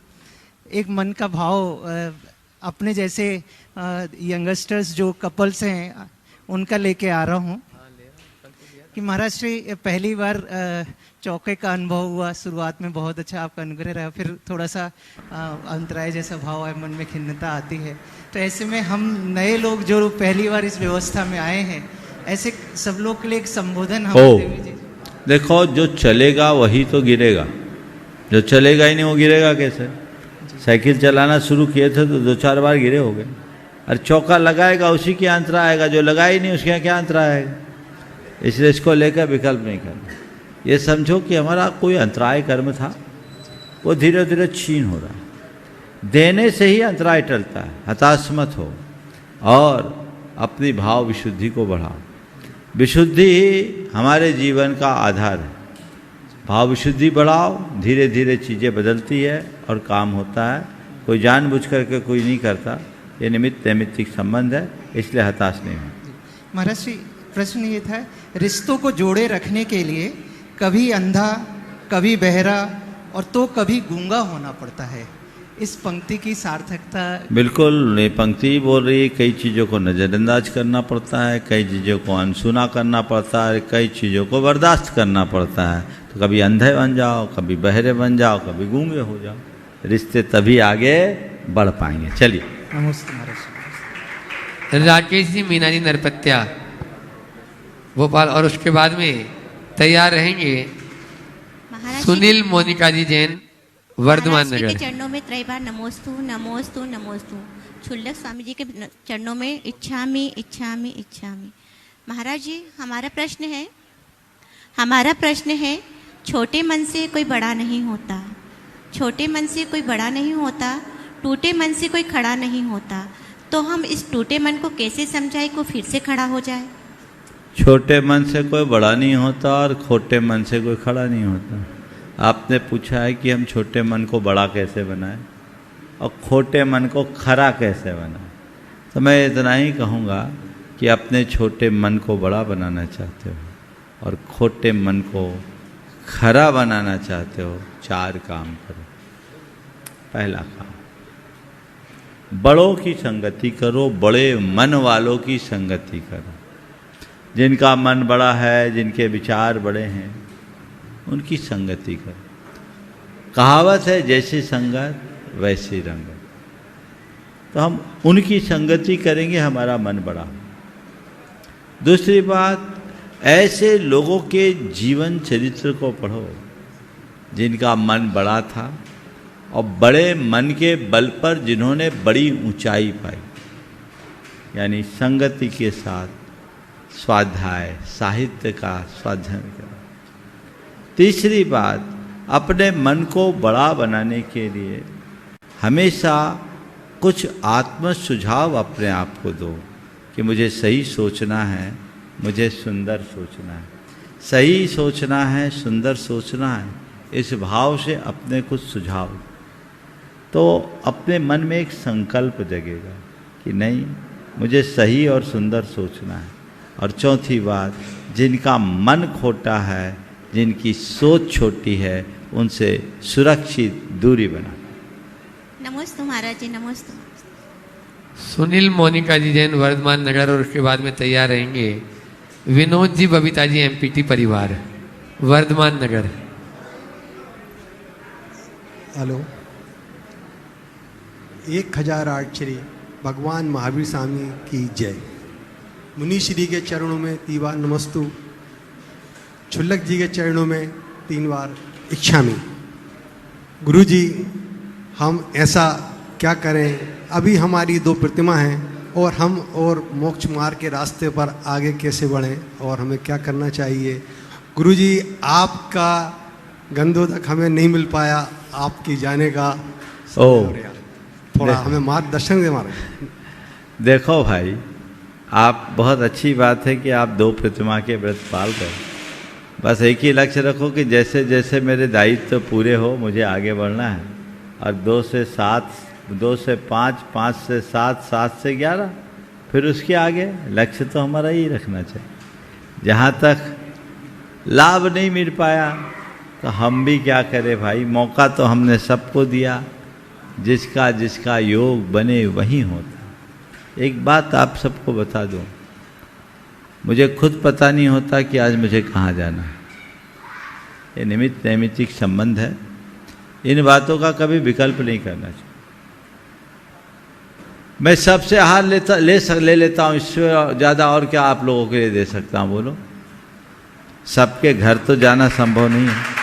एक मन का भाव अपने जैसे यंगस्टर्स जो कपल्स हैं उनका लेके आ रहा हूँ कि महाराज श्री पहली बार चौके का अनुभव हुआ। शुरुआत में बहुत अच्छा आपका अनुग्रह रहा, फिर थोड़ा सा अंतराय जैसा भाव है, मन में खिन्नता आती है। तो ऐसे में हम नए लोग जो पहली बार इस व्यवस्था में आए हैं, ऐसे सब लोग के लिए एक संबोधन हम देखो, जो चलेगा वही तो गिरेगा, जो चलेगा ही नहीं वो गिरेगा कैसे। साइकिल चलाना शुरू किए थे तो 2-4 बार गिरे हो गए। और चौका लगाएगा उसी के अंतरा आएगा, जो लगा ही नहीं उसके क्या अंतरा आएगा। इसलिए इसको लेकर विकल्प नहीं करना। ये समझो कि हमारा कोई अंतराय कर्म था, वो धीरे धीरे छीन हो रहा है। देने से ही अंतराय टलता है। हताश मत हो और अपनी भाव विशुद्धि को बढ़ाओ। विशुद्धि ही हमारे जीवन का आधार है। भाव विशुद्धि बढ़ाओ, धीरे धीरे चीज़ें बदलती है और काम होता है। कोई जानबूझ करके कोई नहीं करता, ये निमित्त नैमित्तिक संबंध है, इसलिए हताश नहीं हो। महाराज श्री, प्रश्न ये था, रिश्तों को जोड़े रखने के लिए कभी अंधा, कभी बहरा और तो कभी गूंगा होना पड़ता है। इस पंक्ति की सार्थकता? बिल्कुल, ये पंक्ति बोल रही है कई चीज़ों को नज़रअंदाज करना पड़ता है, कई चीज़ों को अनसुना करना पड़ता है, कई चीज़ों को बर्दाश्त करना पड़ता है। तो कभी अंधे बन जाओ, कभी बहरे बन जाओ, कभी गूंगे हो जाओ, रिश्ते तभी आगे बढ़ पाएंगे। चलिए। नमस्ते महाराज। राकेश जी मीना जी नरपत्या भोपाल, और उसके बाद में तैयार रहेंगे सुनील मोनिका जी जैन वर्धमान महाराज जी नगर। के चरणों में त्रैबार नमोस्तु नमोस्तु नमोस्तु। छुल्लक स्वामी जी के चरणों में इच्छामि इच्छामि इच्छामि। महाराज जी हमारा प्रश्न है छोटे मन से कोई बड़ा नहीं होता, छोटे मन से कोई बड़ा नहीं होता, टूटे मन से कोई खड़ा नहीं होता, तो हम इस टूटे मन को कैसे समझाए को फिर से खड़ा हो जाए? छोटे मन से कोई बड़ा नहीं होता और खोटे मन से कोई खड़ा नहीं होता। आपने पूछा है कि हम छोटे मन को बड़ा कैसे बनाएं और खोटे मन को खरा कैसे बनाएं। तो मैं इतना ही कहूँगा कि अपने छोटे मन को बड़ा बनाना चाहते हो और खोटे मन को खरा बनाना चाहते हो, 4 काम करो। पहला काम, बड़ों की संगति करो, बड़े मन वालों की संगति करो। जिनका मन बड़ा है, जिनके विचार बड़े हैं, उनकी संगति करो। कहावत है जैसी संगत वैसी रंगत। तो हम उनकी संगति करेंगे, हमारा मन बड़ा हो। दूसरी बात, ऐसे लोगों के जीवन चरित्र को पढ़ो जिनका मन बड़ा था और बड़े मन के बल पर जिन्होंने बड़ी ऊंचाई पाई, यानी संगति के साथ स्वाध्याय, साहित्य का स्वाध्याय करो। तीसरी बात, अपने मन को बड़ा बनाने के लिए हमेशा कुछ आत्म सुझाव अपने आप को दो कि मुझे सही सोचना है, मुझे सुंदर सोचना है, सही सोचना है, सुंदर सोचना है। इस भाव से अपने कुछ सुझाव, तो अपने मन में एक संकल्प जगेगा कि नहीं, मुझे सही और सुंदर सोचना है। और चौथी बात, जिनका मन खोटा है, जिनकी सोच छोटी है, उनसे सुरक्षित दूरी बना। नमोस्तु महाराज जी, नमोस्तु। सुनील मोनिका जी जैन वर्धमान नगर, और उसके बाद में तैयार रहेंगे विनोद जी बबीता जी एमपीटी परिवार वर्धमान नगर। हेलो, 1008 श्री भगवान महावीर स्वामी की जय। मुनि श्री के चरणों में 3 बार नमस्तु, छुल्लक जी के चरणों में 3 बार इच्छामि। गुरु जी, हम ऐसा क्या करें? अभी हमारी 2 प्रतिमा हैं और हम और मोक्ष मार्ग के रास्ते पर आगे कैसे बढ़ें और हमें क्या करना चाहिए? गुरु जी, आपका गंधोदक हमें नहीं मिल पाया, आपकी जाने का थोड़ा हमें मार्गदर्शन दे। महाराज देखो भाई, आप बहुत अच्छी बात है कि आप 2 प्रतिमा के व्रत पाल रहे। बस एक ही लक्ष्य रखो कि जैसे जैसे मेरे दायित्व तो पूरे हो, मुझे आगे बढ़ना है। और 2 से 7, 2 से 5, 5 से 7, 7 से 11, फिर उसके आगे लक्ष्य तो हमारा ही रखना चाहिए। जहाँ तक लाभ नहीं मिल पाया तो हम भी क्या करें भाई, मौका तो हमने सबको दिया, जिसका जिसका योग बने वही होता। एक बात आप सबको बता दूं, मुझे खुद पता नहीं होता कि आज मुझे कहाँ जाना है। ये निमित्त नैमित्तिक संबंध है, इन बातों का कभी विकल्प नहीं करना चाहिए। मैं सबसे हार ले लेता हूँ, इससे ज़्यादा और क्या आप लोगों के लिए दे सकता हूँ? बोलो। सबके घर तो जाना संभव नहीं है।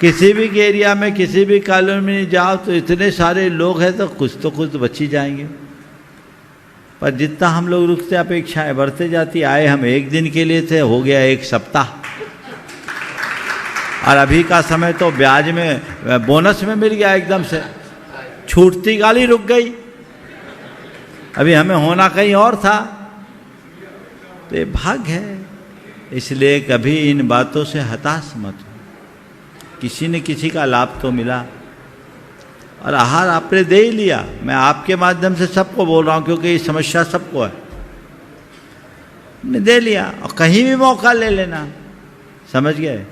किसी भी एरिया में, किसी भी कॉलोनी में जाओ तो इतने सारे लोग हैं, तो कुछ तो बच ही जाएंगे। पर जितना हम लोग रुकते, अपेक्षाएं बढ़ते जाती। आए हम 1 दिन के लिए थे, हो गया 1 सप्ताह। और अभी का समय तो ब्याज में, बोनस में मिल गया एकदम से, छूटती गाली रुक गई। अभी हमें होना कहीं और था। तो ये भाग्य है। इसलिए कभी इन बातों से हताश मत हो। किसी ने किसी का लाभ तो मिला, और आहार आपने दे ही लिया। मैं आपके माध्यम से सबको बोल रहा हूँ, क्योंकि ये समस्या सबको है। दे लिया, और कहीं भी मौका ले लेना। समझ गए?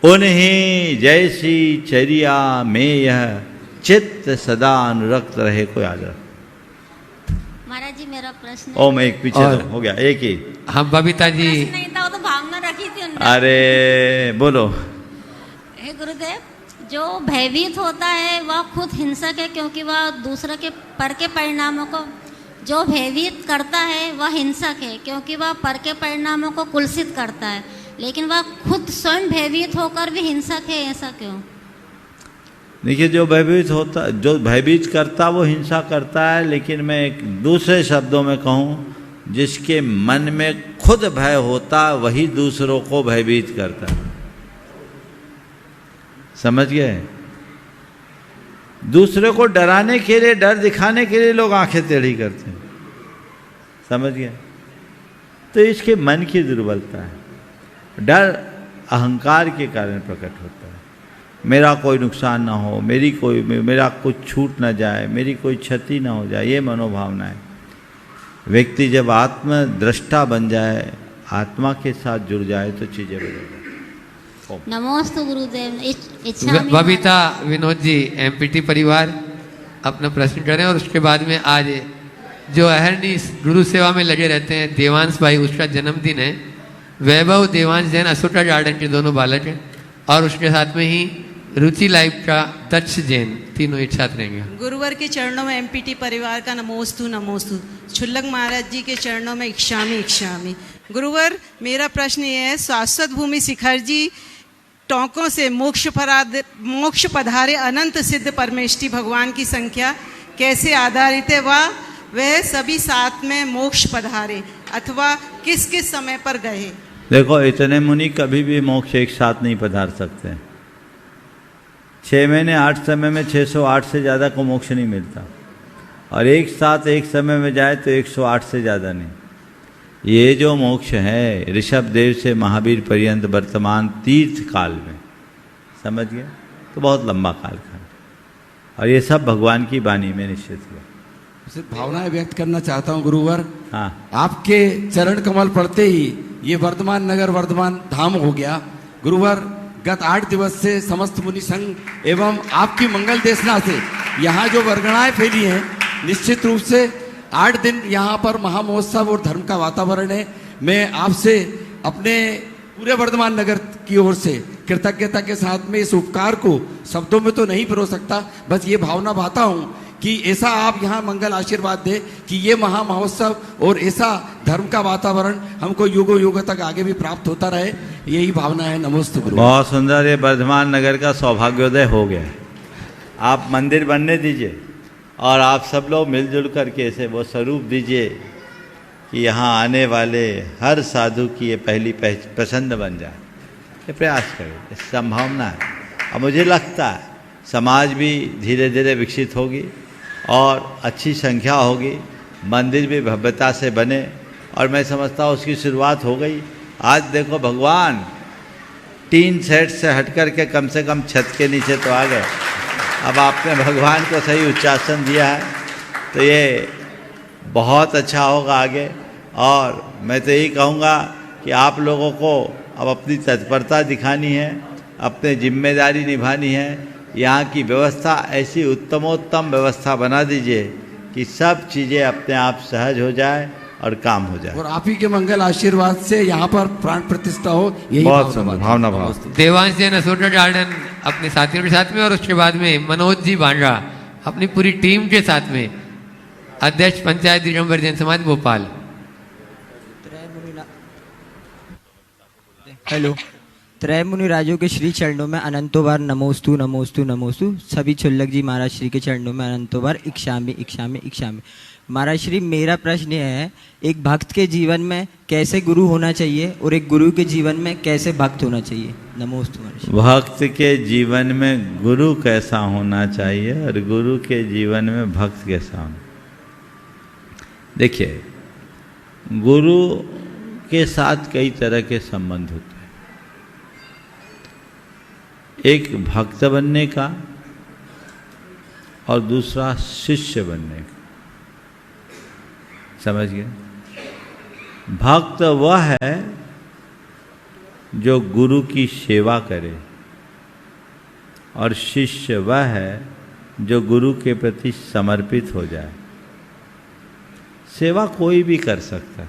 उन्हीं जैसी चर्या में यह चित्त सदा अनुरक्त रहे को याद रख। महाराज जी, मेरा प्रश्न ओ, मैं एक पीछे हो गया, एक ही। हम बबीता जी नहीं था, वो तो भावना रखी थी उन्होंने। अरे बोलो। हे गुरुदेव, जो भयभीत होता है वह खुद हिंसक है, क्योंकि वह दूसरे के पर के परिणामों को, जो भयभीत करता है वह हिंसक है, क्योंकि वह पर के परिणामों को कुलसित करता है। लेकिन वह खुद स्वयं भयभीत होकर भी हिंसक है, ऐसा क्यों? देखिए, जो भयभीत करता वो हिंसा करता है, लेकिन मैं एक दूसरे शब्दों में कहूँ, जिसके मन में खुद भय होता वही दूसरों को भयभीत करता है। समझ गए? दूसरे को डराने के लिए, डर दिखाने के लिए लोग आंखें टेढ़ी करते हैं। समझ गए? तो इसके मन की दुर्बलता है। डर अहंकार के कारण प्रकट होता है। मेरा कोई नुकसान ना हो, मेरा कुछ छूट ना जाए, मेरी कोई क्षति ना हो जाए, ये मनोभावना है। व्यक्ति जब आत्मदृष्टा बन जाए, आत्मा के साथ जुड़ जाए, तो चीजें बदल जाती। नमोस्तु गुरुदेव। बबीता विनोद जी, एमपीटी परिवार, अपना प्रश्न करें। और उसके बाद में आज जो अहरनी गुरु सेवा में लगे रहते हैं, देवांश भाई, उसका जन्मदिन है। वैभव देवांश जैन, अशोका गार्डन के दोनों बालक हैं। और उसके साथ में ही रुचि लाइफ का दक्ष जैन, तीनों एक साथ रहेंगे। गुरुवर के चरणों में एमपीटी परिवार का नमोस्तु नमोस्तु। छुल्लक महाराज जी के चरणों में इक्षामी इक्षामी। गुरुवर, मेरा प्रश्न ये है, शाश्वत भूमि शिखर जी टोंकों से मोक्ष पधारे अनंत सिद्ध परमेष्टि भगवान की संख्या कैसे आधारित है? वह सभी साथ में मोक्ष पधारे अथवा किस किस समय पर गए? देखो, इतने मुनि कभी भी मोक्ष एक साथ नहीं पधार सकते। 6 महीने 8 समय में 608 से ज़्यादा को मोक्ष नहीं मिलता, और एक साथ एक समय में जाए तो 108 से ज़्यादा नहीं। ये जो मोक्ष है, ऋषभ देव से महावीर पर्यंत वर्तमान तीर्थ काल में, समझ गए, तो बहुत लंबा कालखंड, और ये सब भगवान की वाणी में निश्चित हुआ। भावनाएं व्यक्त करना चाहता हूँ गुरुवर। हाँ, आपके चरण कमल पड़ते ही ये वर्धमान नगर वर्धमान धाम हो गया। गुरुवर, गत 8 दिवस से समस्त मुनि संघ एवं आपकी मंगल देशना से यहाँ जो वर्गणाएं फैली हैं, निश्चित रूप से 8 दिन यहाँ पर महामहोत्सव और धर्म का वातावरण है। मैं आपसे अपने पूरे वर्धमान नगर की ओर से कृतज्ञता के साथ में इस उपकार को शब्दों में तो नहीं पिरो सकता, बस ये भावना भाता हूँ कि ऐसा आप यहाँ मंगल आशीर्वाद दे कि ये महा महोत्सव और ऐसा धर्म का वातावरण हमको युगों युगों तक आगे भी प्राप्त होता रहे, यही भावना है। नमस्ते गुरु। बहुत सुंदर, ये वर्धमान नगर का सौभाग्योदय हो गया। आप मंदिर बनने दीजिए, और आप सब लोग मिलजुल करके ऐसे वो स्वरूप दीजिए कि यहाँ आने वाले हर साधु की ये पहली पसंद बन जाए। ये प्रयास करें, संभावना है। और मुझे लगता है समाज भी धीरे धीरे विकसित होगी और अच्छी संख्या होगी, मंदिर भी भव्यता से बने, और मैं समझता हूँ उसकी शुरुआत हो गई। आज देखो, भगवान टीन सेट से हट कर के कम से कम छत के नीचे तो आ गए। अब आपने भगवान को सही उच्चासन दिया है, तो ये बहुत अच्छा होगा आगे। और मैं तो यही कहूँगा कि आप लोगों को अब अपनी तत्परता दिखानी है, अपनी जिम्मेदारी निभानी है। यहाँ की व्यवस्था ऐसी उत्तमोत्तम व्यवस्था बना दीजिए कि सब चीज़ें अपने आप सहज हो जाए और काम हो जाए, और आप ही के मंगल आशीर्वाद से यहाँ पर प्राण प्रतिष्ठा हो, यही बहुत भावना भाव। देवांश जैन, अशोका गार्डन अपने साथियों के साथ में, और उसके बाद में मनोज जी भांडा अपनी पूरी टीम के साथ में, अध्यक्ष पंचायत दिगंबर जैन समाज भोपाल। हेलो। त्रय मुनि राजों के श्री चरणों में अनंतो बार नमोस्तु नमोस्तु नमोस्तु। सभी छुल्लक जी महाराज श्री के चरणों में अनंतो बार इक्षामी इक्षामी इक्षामी। महाराज श्री, मेरा प्रश्न यह है, एक भक्त के जीवन में कैसे गुरु होना चाहिए और एक गुरु के जीवन में कैसे भक्त होना चाहिए? नमोस्तु महाराज। भक्त के जीवन में गुरु कैसा होना चाहिए और गुरु के जीवन में भक्त कैसा होना। देखिए, गुरु के साथ कई तरह के संबंध होते हैं। एक भक्त बनने का और दूसरा शिष्य बनने का। समझ गए? भक्त वह है जो गुरु की सेवा करे, और शिष्य वह है जो गुरु के प्रति समर्पित हो जाए। सेवा कोई भी कर सकता है।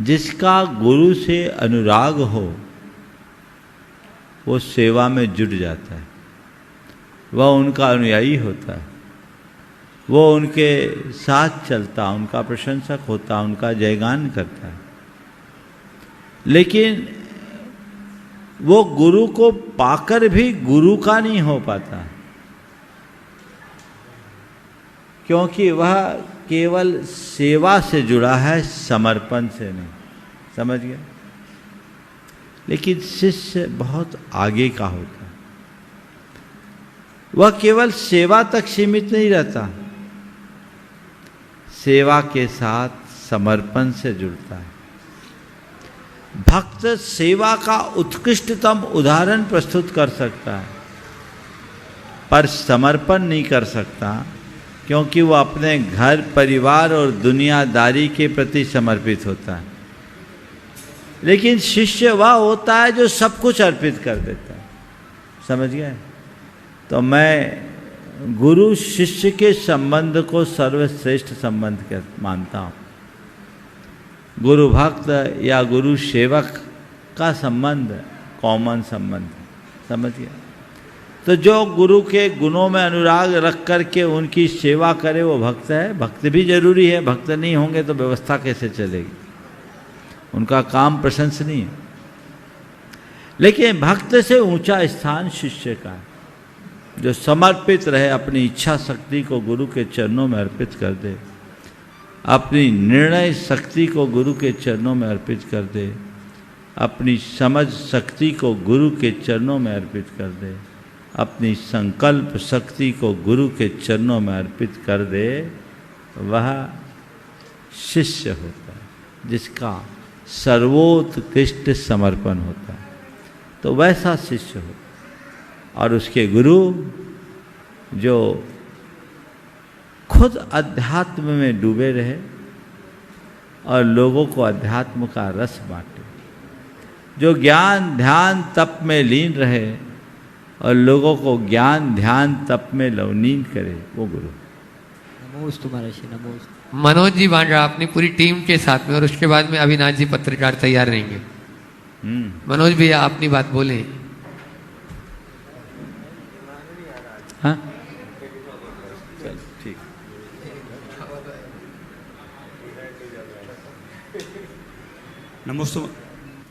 जिसका गुरु से अनुराग हो वो सेवा में जुट जाता है, वह उनका अनुयायी होता है, वो उनके साथ चलता, उनका प्रशंसक होता, उनका जयगान करता है। लेकिन वो गुरु को पाकर भी गुरु का नहीं हो पाता, क्योंकि वह केवल सेवा से जुड़ा है, समर्पण से नहीं। समझ गया? लेकिन शिष्य बहुत आगे का होता है, वह केवल सेवा तक सीमित नहीं रहता, सेवा के साथ समर्पण से जुड़ता है। भक्त सेवा का उत्कृष्टतम उदाहरण प्रस्तुत कर सकता है, पर समर्पण नहीं कर सकता, क्योंकि वो अपने घर परिवार और दुनियादारी के प्रति समर्पित होता है। लेकिन शिष्य वह होता है जो सब कुछ अर्पित कर देता है। समझ गए? तो मैं गुरु शिष्य के संबंध को सर्वश्रेष्ठ संबंध मानता हूँ। गुरु भक्त या गुरु सेवक का संबंध कॉमन संबंध। समझ गया? तो जो गुरु के गुणों में अनुराग रख करके उनकी सेवा करे वो भक्त है। भक्त भी जरूरी है, भक्त नहीं होंगे तो व्यवस्था कैसे चलेगी, उनका काम प्रशंसनीय है। लेकिन भक्त से ऊंचा स्थान शिष्य का है, जो समर्पित रहे, अपनी इच्छा शक्ति को गुरु के चरणों में अर्पित कर दे, अपनी निर्णय शक्ति को गुरु के चरणों में अर्पित कर दे, अपनी समझ शक्ति को गुरु के चरणों में अर्पित कर दे, अपनी संकल्प शक्ति को गुरु के चरणों में अर्पित कर दे, वह शिष्य होता है जिसका सर्वोत्कृष्ट समर्पण होता है। तो वैसा शिष्य हो। और उसके गुरु जो खुद अध्यात्म में डूबे रहे और लोगों को अध्यात्म का रस बांटे, जो ज्ञान ध्यान तप में लीन रहे और लोगों को ज्ञान ध्यान तप में लवलीन करे, वो गुरु। नमोस्तु महर्षि, नमोस्तु। मनोज जी बांड्रा अपनी पूरी टीम के साथ में, और उसके बाद में अविनाश जी पत्रकार तैयार रहेंगे। मनोज भैया अपनी बात बोलें। हाँ ठीक। नमोस्तु,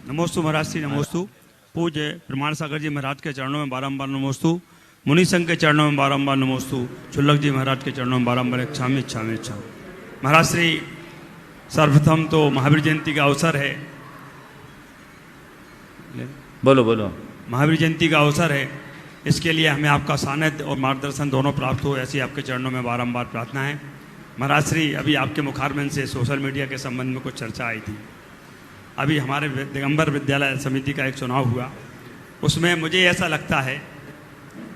नमोस्तु महाराज श्री, नमोस्तु। पूज्य प्रमाण सागर जी महाराज के चरणों में बारंबार नमोस्तु। मुनि संघ के चरणों में बारंबार नमोस्तु। चुल्लक जी महाराज के चरणों में बारंबार इच्छामी इच्छामी इच्छा। महाराज श्री, सर्वप्रथम तो महावीर जयंती का अवसर है। बोलो बोलो। महावीर जयंती का अवसर है, इसके लिए हमें आपका सानिध्य और मार्गदर्शन दोनों प्राप्त हो, ऐसी आपके चरणों में बारंबार प्रार्थना है। महाराज श्री, अभी आपके मुखारबिंद से सोशल मीडिया के संबंध में कुछ चर्चा आई थी। अभी हमारे दिगंबर विद्यालय समिति का एक चुनाव हुआ, उसमें मुझे ऐसा लगता है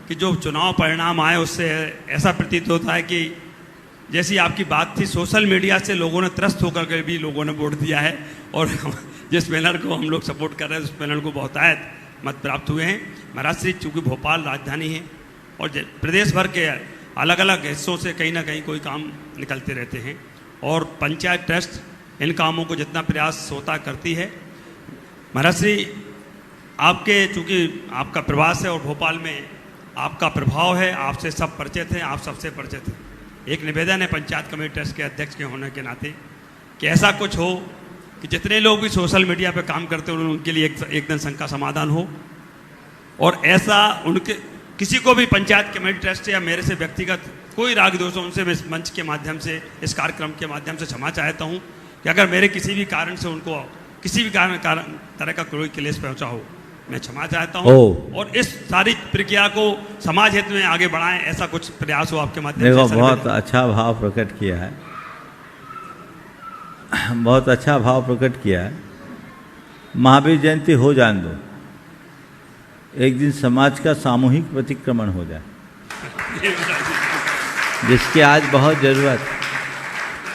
कि जो चुनाव परिणाम आए उससे ऐसा प्रतीत होता है कि जैसी आपकी बात थी, सोशल मीडिया से लोगों ने त्रस्त होकर के भी लोगों ने वोट दिया है, और जिस पैनल को हम लोग सपोर्ट कर रहे हैं उस पैनल को बहुतायत मत प्राप्त हुए हैं। महाराज श्री, चूँकि भोपाल राजधानी है और प्रदेश भर के अलग अलग हिस्सों से कहीं ना कहीं कोई काम निकलते रहते हैं, और पंचायत ट्रस्ट इन कामों को जितना प्रयास होता करती है। महाराज श्री, आपके चूँकि आपका प्रवास है और भोपाल में आपका प्रभाव है, आपसे सब परिचित हैं, आप सबसे परिचित हैं। एक निवेदन है पंचायत कमेटी ट्रस्ट के अध्यक्ष के होने के नाते कि ऐसा कुछ हो कि जितने लोग भी सोशल मीडिया पे काम करते हैं उनके लिए एक दिन संघ का समाधान हो, और ऐसा उनके किसी को भी पंचायत कमेटी ट्रस्ट या मेरे से व्यक्तिगत कोई राग दोष हो, उनसे मैं इस मंच के माध्यम से, इस कार्यक्रम के माध्यम से क्षमा चाहता हूँ कि अगर मेरे किसी भी कारण से उनको किसी भी कारण तरह का कोई क्लेश पहुँचा हो, मैं क्षमा चाहता हूँ। और इस सारी प्रक्रिया को समाज हित में आगे बढ़ाएं, ऐसा कुछ प्रयास हो आपके माध्यम से। बहुत अच्छा भाव प्रकट किया है, बहुत अच्छा भाव प्रकट किया है। महावीर जयंती हो जान दो, एक दिन समाज का सामूहिक प्रतिक्रमण हो जाए, जिसकी आज बहुत ज़रूरत है।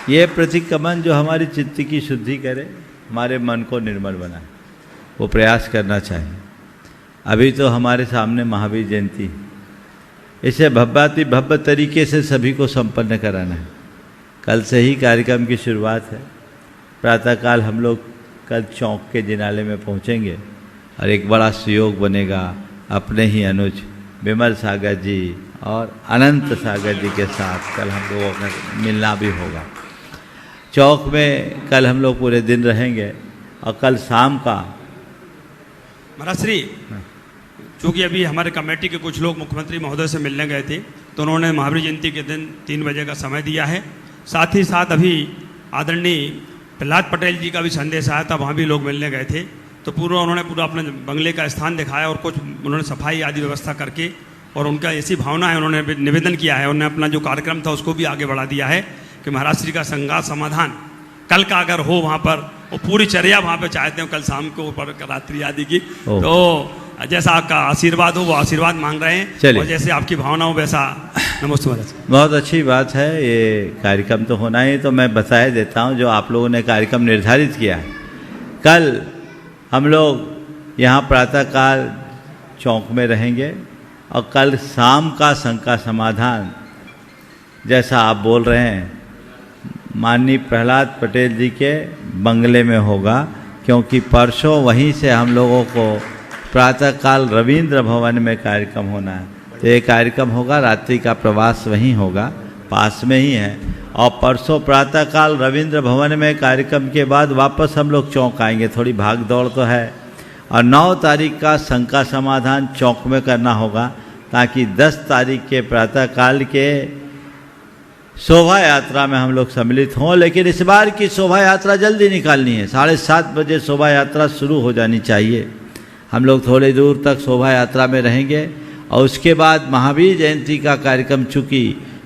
ये प्रतिक्रमण जो हमारी चित्त की शुद्धि करे, हमारे मन को निर्मल बनाए, वो प्रयास करना चाहिए। अभी तो हमारे सामने महावीर जयंती, इसे भव्याति भव्य तरीके से सभी को संपन्न कराना है। कल से ही कार्यक्रम की शुरुआत है। प्रातःकाल हम लोग कल चौक के जिनाले में पहुंचेंगे और एक बड़ा सुयोग बनेगा। अपने ही अनुज विमल सागर जी और अनंत सागर जी के साथ कल हम लोगों का मिलना भी होगा। चौक में कल हम लोग पूरे दिन रहेंगे और कल शाम का महाराज श्री, चूँकि अभी हमारे कमेटी के कुछ लोग मुख्यमंत्री महोदय से मिलने गए थे, तो उन्होंने महावीर जयंती के दिन 3 बजे का समय दिया है। साथ ही साथ अभी आदरणीय प्रहलाद पटेल जी का भी संदेश आया था, वहाँ भी लोग मिलने गए थे। तो उन्होंने पूरा अपने बंगले का स्थान दिखाया और कुछ उन्होंने सफाई आदि व्यवस्था करके, और उनका ऐसी भावना है, उन्होंने निवेदन किया है, उन्होंने अपना जो कार्यक्रम था उसको भी आगे बढ़ा दिया है कि महाराज श्री का संघात समाधान कल का अगर हो वहाँ पर, वो पूरी चर्या वहाँ पे चाहते हैं कल शाम को ऊपर रात्रि आदि की। तो जैसा आपका आशीर्वाद हो वो आशीर्वाद मांग रहे हैं, और जैसे आपकी भावना हो वैसा। नमस्ते महाराज। बहुत अच्छी बात है, ये कार्यक्रम तो होना ही। तो मैं बता देता हूँ जो आप लोगों ने कार्यक्रम निर्धारित किया है। कल हम लोग यहाँ प्रातःकाल चौक में रहेंगे, और कल शाम का शंका समाधान जैसा आप बोल रहे हैं माननीय प्रहलाद पटेल जी के बंगले में होगा, क्योंकि परसों वहीं से हम लोगों को प्रातःकाल रविंद्र भवन में कार्यक्रम होना है। तो ये कार्यक्रम होगा, रात्रि का प्रवास वहीं होगा, पास में ही है। और परसों प्रातःकाल रविंद्र भवन में कार्यक्रम के बाद वापस हम लोग चौक आएंगे। थोड़ी भाग दौड़ तो है। और 9 तारीख का शंका समाधान चौक में करना होगा, ताकि 10 तारीख के प्रातःकाल के शोभा यात्रा में हम लोग सम्मिलित हों। लेकिन इस बार की शोभा यात्रा जल्दी निकालनी है, 7:30 बजे शोभा यात्रा शुरू हो जानी चाहिए। हम लोग थोड़ी दूर तक शोभा यात्रा में रहेंगे, और उसके बाद महावीर जयंती का कार्यक्रम चूँकि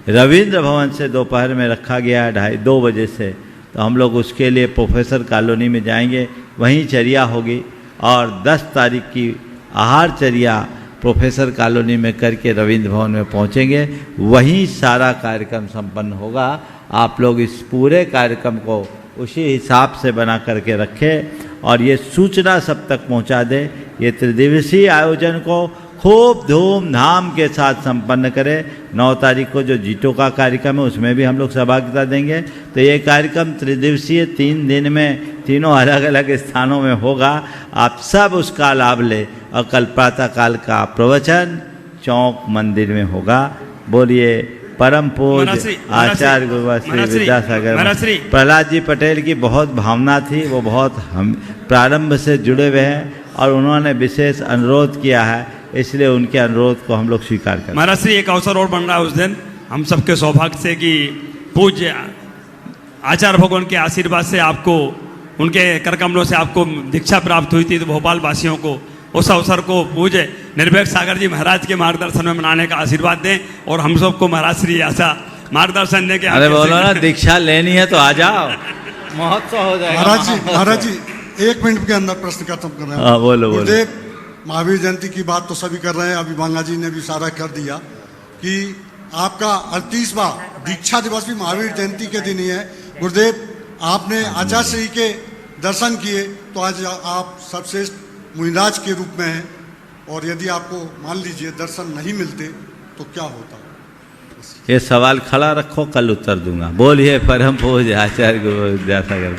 रविंद्र भवन से दोपहर में रखा गया है 2:30 बजे से, तो हम लोग उसके लिए प्रोफेसर कॉलोनी में जाएंगे, वहीं चर्या होगी। और 10 तारीख की आहार चर्या प्रोफेसर कॉलोनी में करके रविंद्र भवन में पहुंचेंगे, वहीं सारा कार्यक्रम संपन्न होगा। आप लोग इस पूरे कार्यक्रम को उसी हिसाब से बना करके रखें, और ये सूचना सब तक पहुंचा दें। ये त्रिदिवसीय आयोजन को खूब धूमधाम के साथ संपन्न करें। 9 तारीख को जो जीटो का कार्यक्रम है उसमें भी हम लोग सहभागिता देंगे। तो ये कार्यक्रम त्रिदिवसीय 3 दिन में 3 अलग अलग स्थानों में होगा। आप सब उसका लाभ लें। और कल प्रातःकाल का प्रवचन चौक मंदिर में होगा। बोलिए परम पूज्य आचार्य गुरुवर श्री विद्यासागर प्रहलाद जी पटेल की बहुत भावना थी, वो बहुत हम प्रारंभ से जुड़े हुए हैं, और उन्होंने विशेष अनुरोध किया है, इसलिए उनके अनुरोध को हम लोग स्वीकार करते हैं। महाराज श्री, एक अवसर और बन रहा है उस दिन हम सबके सौभाग्य से कि पूज्य आचार्य भगवान के आशीर्वाद से आपको, उनके करकमलों से आपको दीक्षा प्राप्त हुई थी। तो भोपाल वासियों को उस अवसर को पूज्य निर्भय सागर जी महाराज के मार्गदर्शन में मनाने का आशीर्वाद दें, और हम सबको महाराज श्री ऐसा मार्गदर्शन दें कि अरे बोलो ना, दीक्षा लेनी है तो आ जाओ, महोत्सव हो जाएगा। महाराज जी 1 मिनट के अंदर प्रश्न खत्म कर रहे हैं। बोलो। गुरुदेव, महावीर जयंती की बात तो सभी कर रहे हैं, अभी बांगा जी ने भी सारा कर दिया कि आपका 38वां दीक्षा दिवस भी महावीर जयंती के दिन ही है। गुरुदेव, आपने आचार्य श्री के दर्शन किए, तो आज आप सर्वश्रेष्ठ मुनिराज के रूप में हैं, और यदि आपको मान लीजिए दर्शन नहीं मिलते तो क्या होता? ये सवाल खड़ा रखो, कल उत्तर दूंगा। बोलिए परम पूज्य आचार्य गुरु विद्यासागर।